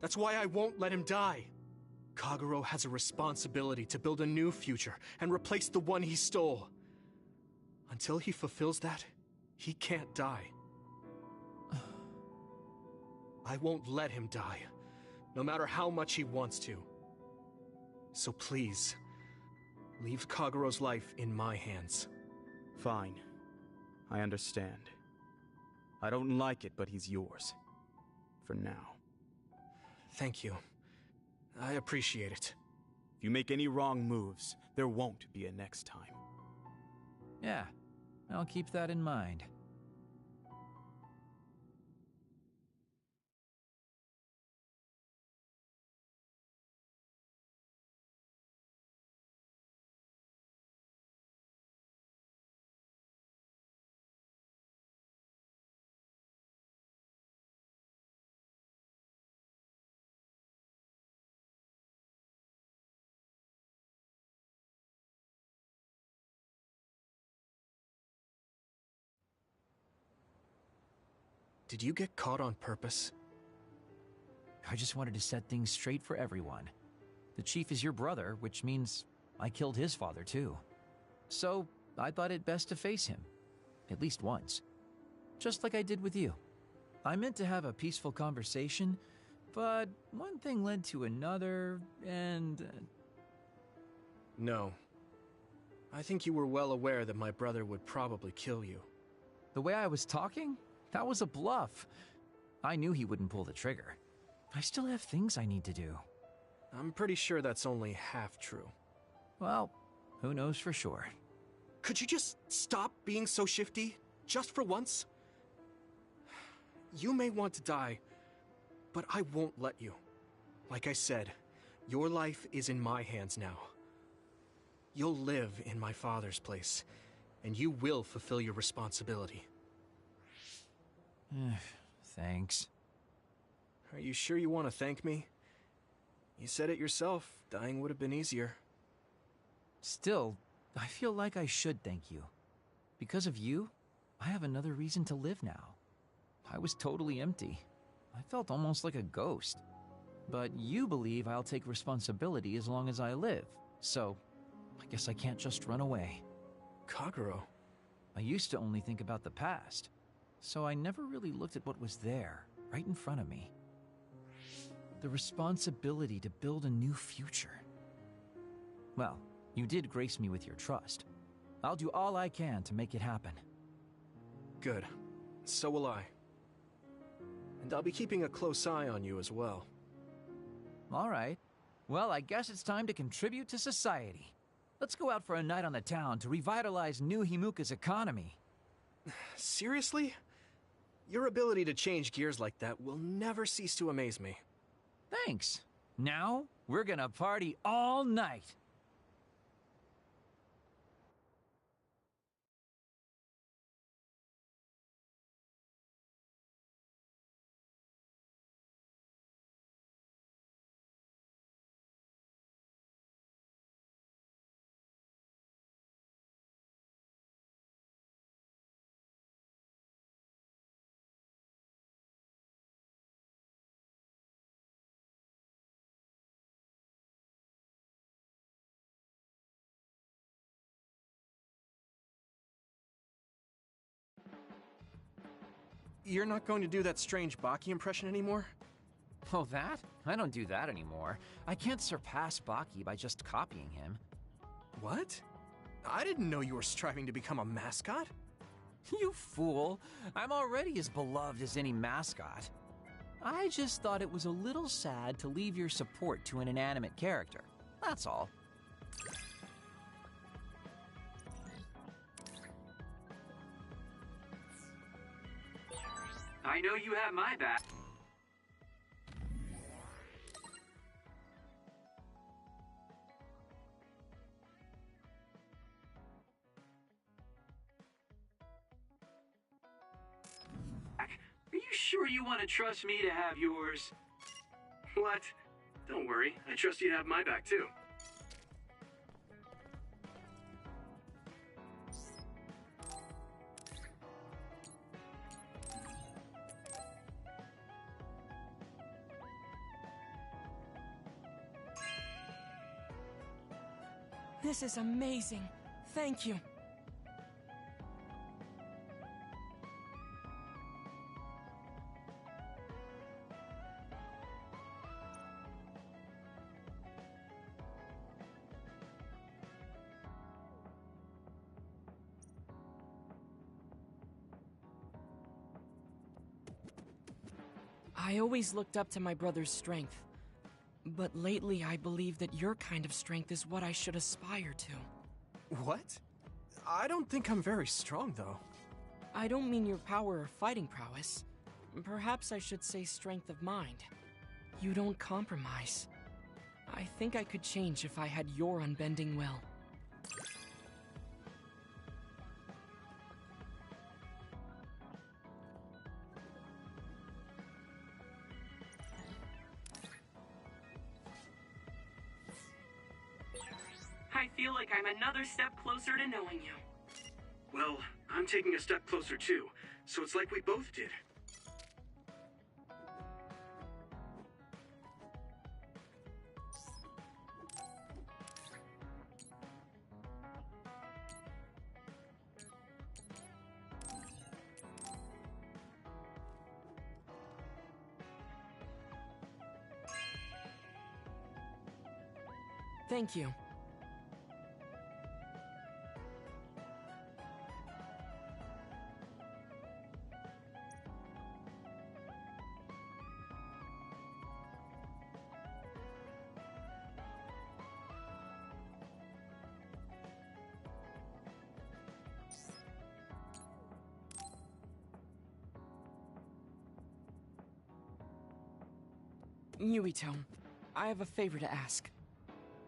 That's why I won't let him die. Kagero has a responsibility to build a new future and replace the one he stole. Until he fulfills that, he can't die. I won't let him die, no matter how much he wants to. So please, leave Kagero's life in my hands. Fine. I understand. I don't like it, but he's yours. For now. Thank you. I appreciate it. If you make any wrong moves, there won't be a next time. Yeah, I'll keep that in mind. Did you get caught on purpose? I just wanted to set things straight for everyone. The Chief is your brother, which means I killed his father too. So, I thought it best to face him. At least once. Just like I did with you. I meant to have a peaceful conversation, but one thing led to another, and... No. I think you were well aware that my brother would probably kill you. The way I was talking? That was a bluff. I knew he wouldn't pull the trigger. I still have things I need to do. I'm pretty sure that's only half true. Well, who knows for sure. Could you just stop being so shifty? Just for once? You may want to die, but I won't let you. Like I said, your life is in my hands now. You'll live in my father's place, and you will fulfill your responsibility. Thanks. Are you sure you want to thank me? You said it yourself, dying would have been easier. Still, I feel like I should thank you. Because of you, I have another reason to live now. I was totally empty. I felt almost like a ghost. But you believe I'll take responsibility as long as I live, so I guess I can't just run away. Kagero. I used to only think about the past, so I never really looked at what was there, right in front of me. The responsibility to build a new future. Well, you did grace me with your trust. I'll do all I can to make it happen. Good. So will I. And I'll be keeping a close eye on you as well. All right. Well, I guess it's time to contribute to society. Let's go out for a night on the town to revitalize New Himuka's economy. Seriously? Your ability to change gears like that will never cease to amaze me. Thanks. Now, we're gonna party all night. You're not going to do that strange Baki impression anymore? Oh, that? I don't do that anymore. I can't surpass Baki by just copying him. What? I didn't know you were striving to become a mascot. You fool! I'm already as beloved as any mascot. I just thought it was a little sad to leave your support to an inanimate character. That's all. I know you have my back. Are you sure you want to trust me to have yours? What? Don't worry, I trust you to have my back too. This is amazing. Thank you. I always looked up to my brother's strength. But lately, I believe that your kind of strength is what I should aspire to. What? I don't think I'm very strong, though. I don't mean your power or fighting prowess. Perhaps I should say strength of mind. You don't compromise. I think I could change if I had your unbending will. I feel like I'm another step closer to knowing you. Well, I'm taking a step closer too, so it's like we both did. Thank you. Yuito, I have a favor to ask.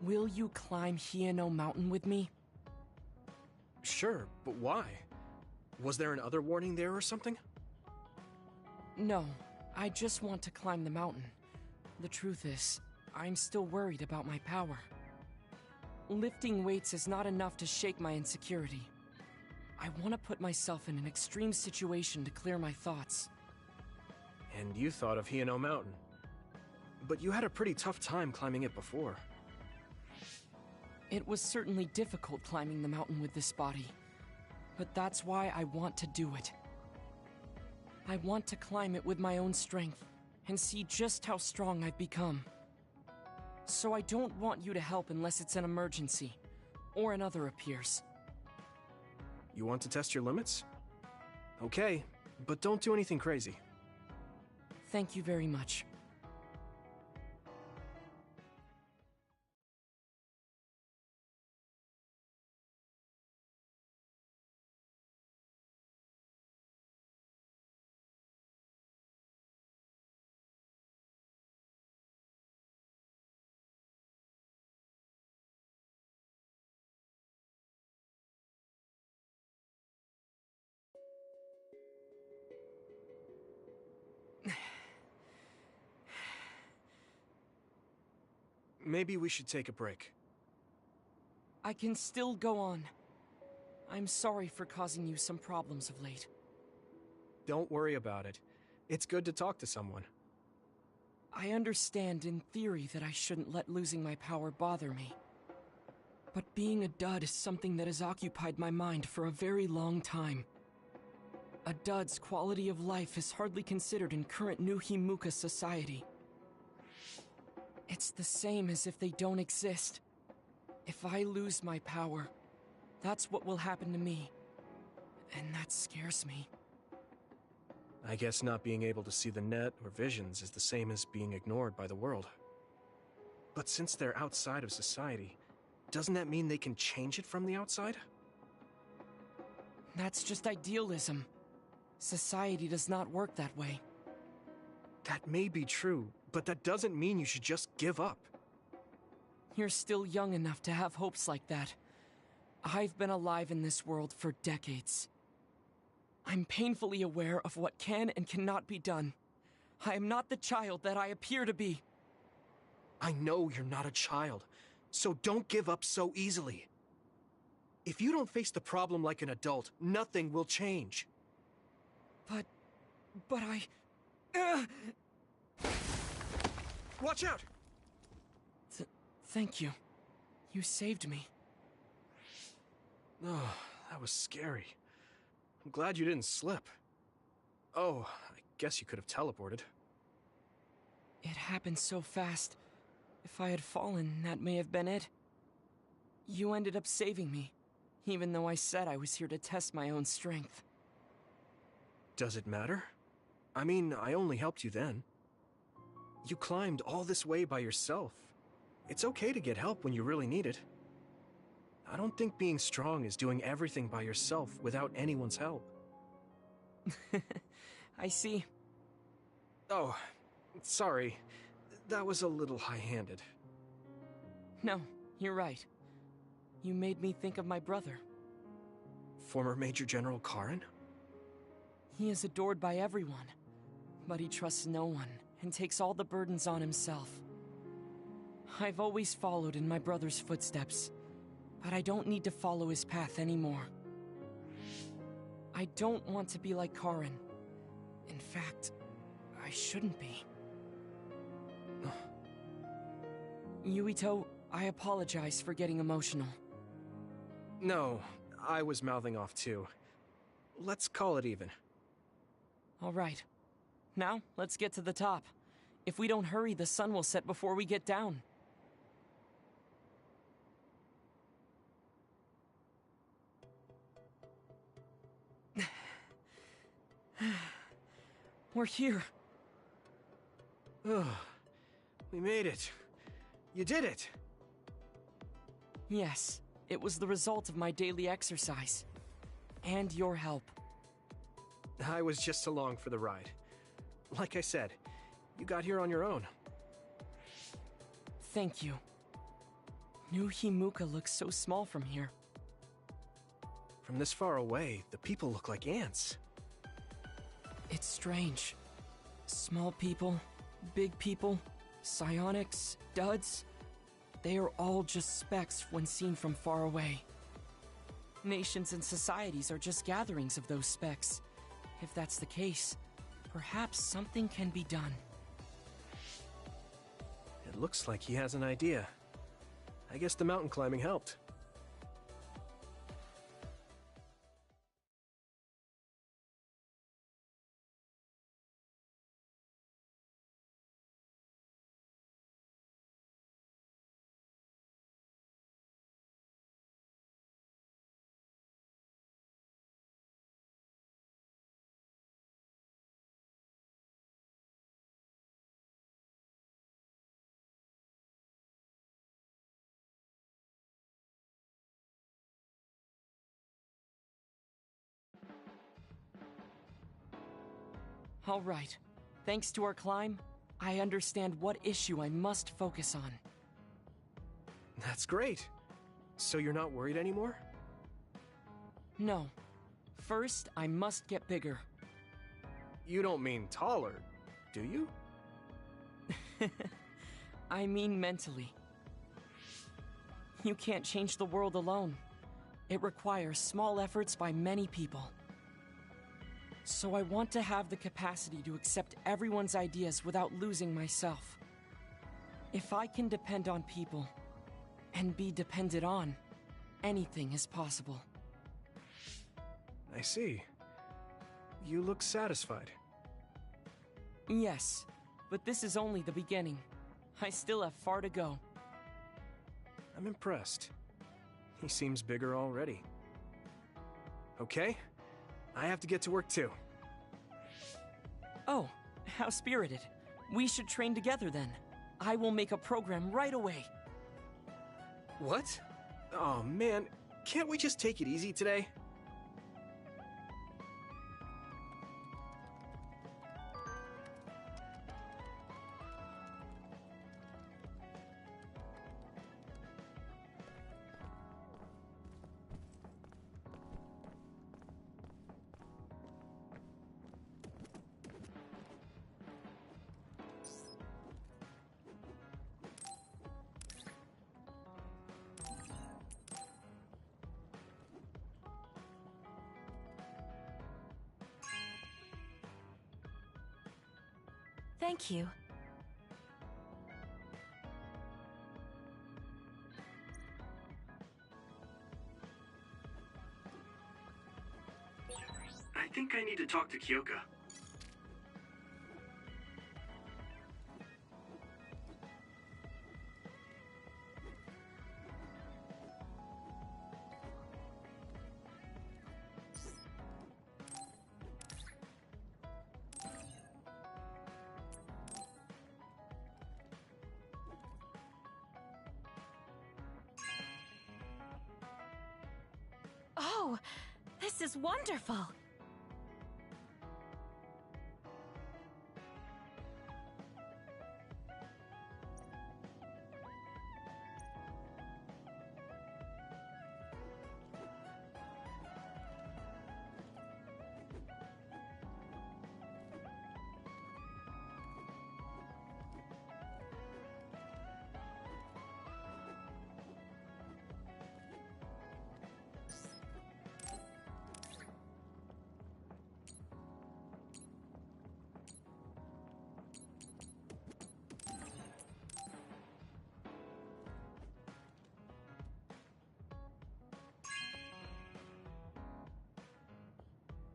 Will you climb Hieno Mountain with me? Sure, but why? Was there another warning there or something? No, I just want to climb the mountain. The truth is, I'm still worried about my power. Lifting weights is not enough to shake my insecurity. I want to put myself in an extreme situation to clear my thoughts. And you thought of Hino Mountain. But you had a pretty tough time climbing it before. It was certainly difficult climbing the mountain with this body. But that's why I want to do it. I want to climb it with my own strength, and see just how strong I've become. So I don't want you to help unless it's an emergency, or another appears. You want to test your limits? Okay, but don't do anything crazy. Thank you very much. Maybe we should take a break. I can still go on. I'm sorry for causing you some problems of late. Don't worry about it. It's good to talk to someone. I understand in theory that I shouldn't let losing my power bother me. But being a dud is something that has occupied my mind for a very long time. A dud's quality of life is hardly considered in current New Himuka society. It's the same as if they don't exist. If I lose my power, that's what will happen to me. And that scares me. I guess not being able to see the net or visions is the same as being ignored by the world. But since they're outside of society, doesn't that mean they can change it from the outside? That's just idealism. Society does not work that way. That may be true, but that doesn't mean you should just give up. You're still young enough to have hopes like that. I've been alive in this world for decades. I'm painfully aware of what can and cannot be done. I am not the child that I appear to be. I know you're not a child, so don't give up so easily. If you don't face the problem like an adult, nothing will change. But I... Watch out! Thank you. You saved me. Oh, that was scary. I'm glad you didn't slip. Oh, I guess you could have teleported. It happened so fast. If I had fallen, that may have been it. You ended up saving me, even though I said I was here to test my own strength. Does it matter? I mean, I only helped you then. You climbed all this way by yourself. It's okay to get help when you really need it. I don't think being strong is doing everything by yourself without anyone's help. I see. Oh, sorry. That was a little high-handed. No, you're right. You made me think of my brother. Former Major General Karen? He is adored by everyone, but he trusts no one and takes all the burdens on himself. I've always followed in my brother's footsteps, but I don't need to follow his path anymore. I don't want to be like Karen. In fact, I shouldn't be. Yuito, I apologize for getting emotional. No, I was mouthing off too. Let's call it even. All right. Now, let's get to the top. If we don't hurry, the sun will set before we get down. We're here. Ugh. We made it. You did it! Yes, it was the result of my daily exercise. And your help. I was just along for the ride. Like I said, you got here on your own. Thank you. New Himuka looks so small from here. From this far away, the people look like ants. It's strange. Small people, big people, Psionics, duds, they are all just specks when seen from far away. Nations and societies are just gatherings of those specks. If that's the case, perhaps something can be done. It looks like he has an idea. I guess the mountain climbing helped. All right. Thanks to our climb, I understand what issue I must focus on. That's great. So you're not worried anymore? No. First, I must get bigger. You don't mean taller, do you? I mean mentally. You can't change the world alone. It requires small efforts by many people. So I want to have the capacity to accept everyone's ideas without losing myself. If I can depend on people, and be depended on, anything is possible. I see. You look satisfied. Yes, but this is only the beginning. I still have far to go. I'm impressed. He seems bigger already. Okay, I have to get to work too. Oh, how spirited. We should train together then. I will make a program right away. What? Oh man, can't we just take it easy today? Thank you. I think I need to talk to Kyoka. Oh, this is wonderful!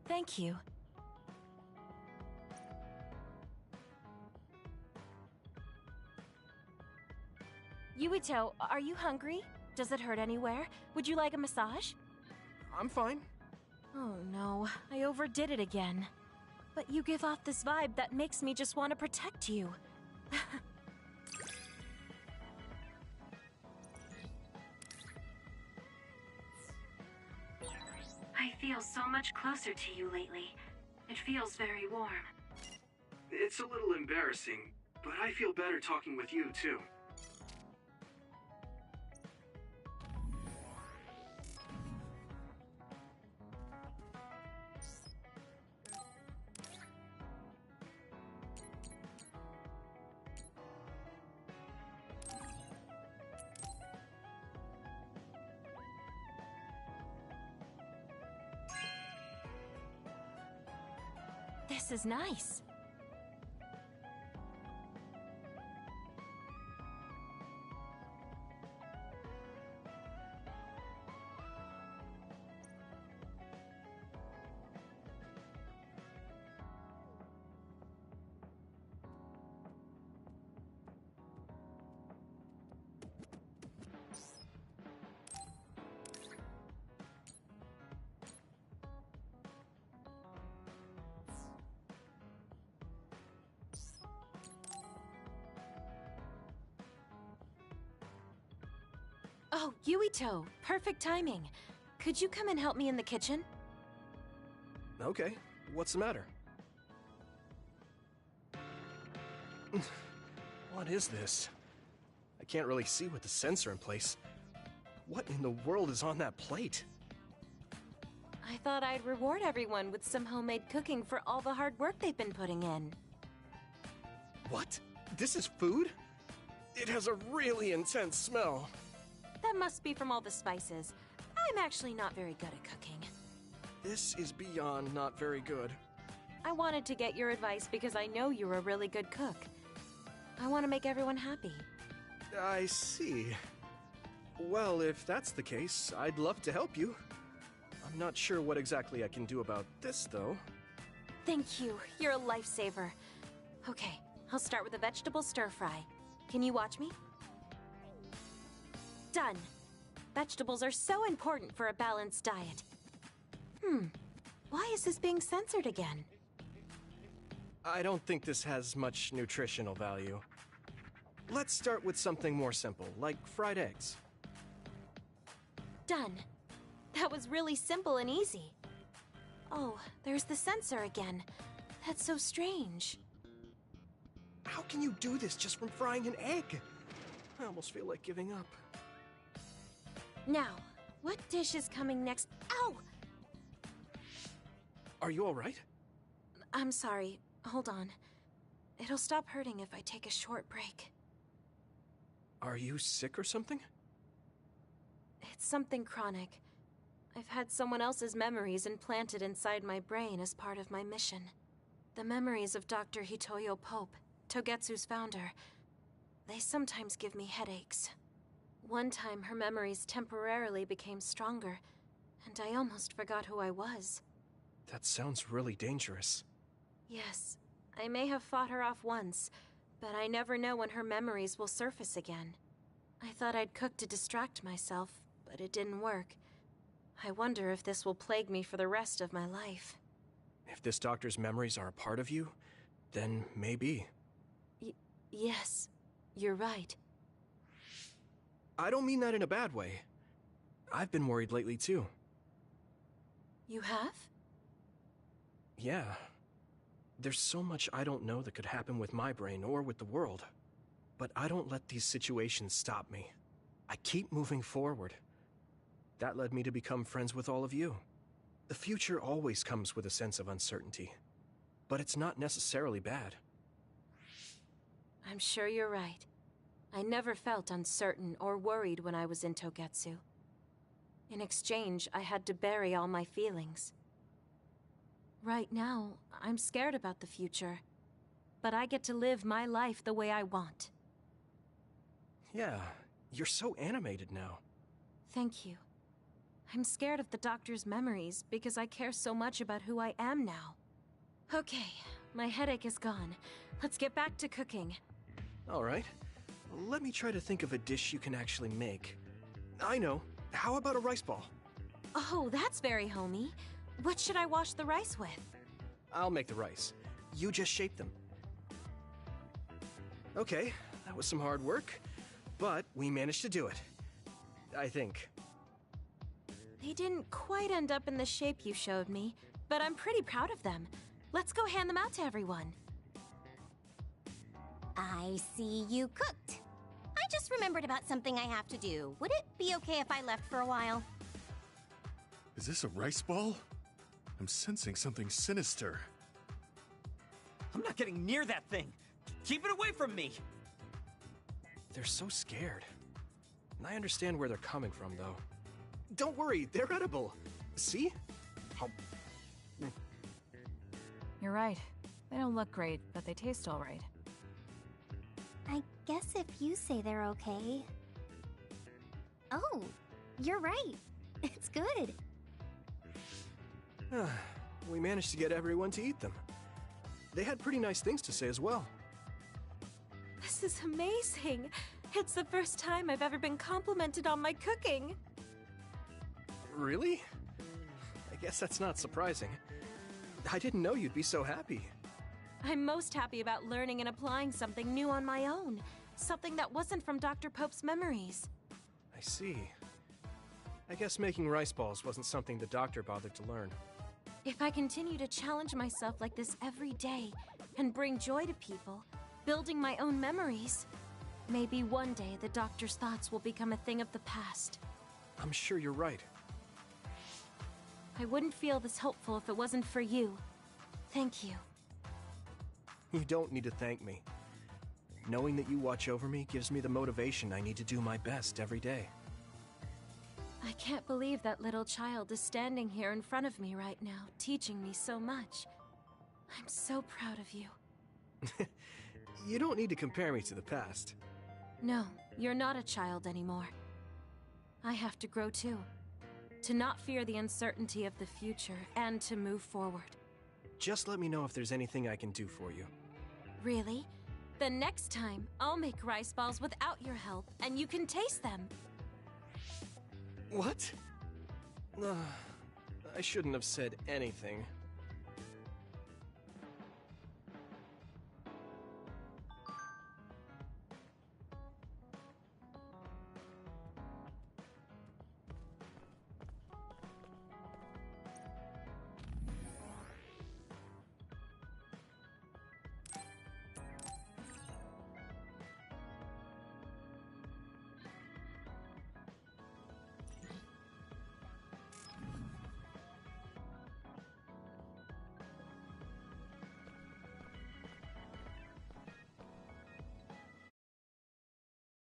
Thank you. Yuito, are you hungry? Does it hurt anywhere? Would you like a massage? I'm fine. Oh no, I overdid it again. But you give off this vibe that makes me just want to protect you. I feel so much closer to you lately. It feels very warm. It's a little embarrassing, but I feel better talking with you, too. This is nice. Oh, Yuito, perfect timing. Could you come and help me in the kitchen? Okay, what's the matter? What is this? I can't really see with the sensor in place. What in the world is on that plate? I thought I'd reward everyone with some homemade cooking for all the hard work they've been putting in. What? This is food? It has a really intense smell. That must be from all the spices. I'm actually not very good at cooking. This is beyond not very good. I wanted to get your advice because I know you're a really good cook. I want to make everyone happy. I see. Well, if that's the case, I'd love to help you. I'm not sure what exactly I can do about this, though. Thank you. You're a lifesaver. Okay, I'll start with a vegetable stir-fry. Can you watch me? Done. Vegetables are so important for a balanced diet. Why is this being censored again? I don't think this has much nutritional value. Let's start with something more simple, like fried eggs. Done. That was really simple and easy. Oh, there's the censor again. That's so strange. How can you do this just from frying an egg? I almost feel like giving up. Now, what dish is coming next? Ow! Are you all right? I'm sorry. Hold on. It'll stop hurting if I take a short break. Are you sick or something? It's something chronic. I've had someone else's memories implanted inside my brain as part of my mission. The memories of Dr. Hitoyo Pope, Togetsu's founder. They sometimes give me headaches. One time, her memories temporarily became stronger, and I almost forgot who I was. That sounds really dangerous. Yes, I may have fought her off once, but I never know when her memories will surface again. I thought I'd cook to distract myself, but it didn't work. I wonder if this will plague me for the rest of my life. If this doctor's memories are a part of you, then maybe. Yes, you're right. I don't mean that in a bad way. I've been worried lately, too. You have? Yeah. There's so much I don't know that could happen with my brain or with the world. But I don't let these situations stop me. I keep moving forward. That led me to become friends with all of you. The future always comes with a sense of uncertainty. But it's not necessarily bad. I'm sure you're right. I never felt uncertain or worried when I was in Togetsu. In exchange, I had to bury all my feelings. Right now, I'm scared about the future. But I get to live my life the way I want. Yeah, you're so animated now. Thank you. I'm scared of the doctor's memories because I care so much about who I am now. Okay, my headache is gone. Let's get back to cooking. All right. Let me try to think of a dish you can actually make. I know. How about a rice ball? Oh, that's very homey. What should I wash the rice with? I'll make the rice. You just shape them. Okay, that was some hard work, but we managed to do it. I think. They didn't quite end up in the shape you showed me, but I'm pretty proud of them. Let's go hand them out to everyone. I see you cooked. I just remembered about something I have to do. Would it be okay if I left for a while? Is this a rice ball? I'm sensing something sinister. I'm not getting near that thing! Keep it away from me! They're so scared. And I understand where they're coming from, though. Don't worry, they're edible. See? How... You're right. They don't look great, but they taste alright. I guess if you say they're okay... Oh, you're right. It's good. We managed to get everyone to eat them. They had pretty nice things to say as well. This is amazing. It's the first time I've ever been complimented on my cooking. Really? I guess that's not surprising. I didn't know you'd be so happy. I'm most happy about learning and applying something new on my own. Something that wasn't from Dr. Pope's memories. I see. I guess making rice balls wasn't something the doctor bothered to learn. If I continue to challenge myself like this every day and bring joy to people, building my own memories, maybe one day the doctor's thoughts will become a thing of the past. I'm sure you're right. I wouldn't feel this hopeful if it wasn't for you. Thank you. You don't need to thank me. Knowing that you watch over me gives me the motivation I need to do my best every day. I can't believe that little child is standing here in front of me right now, teaching me so much. I'm so proud of you. You don't need to compare me to the past. No, you're not a child anymore. I have to grow too. To not fear the uncertainty of the future, and to move forward. Just let me know if there's anything I can do for you. Really? Then next time, I'll make rice balls without your help, and you can taste them. What? I shouldn't have said anything.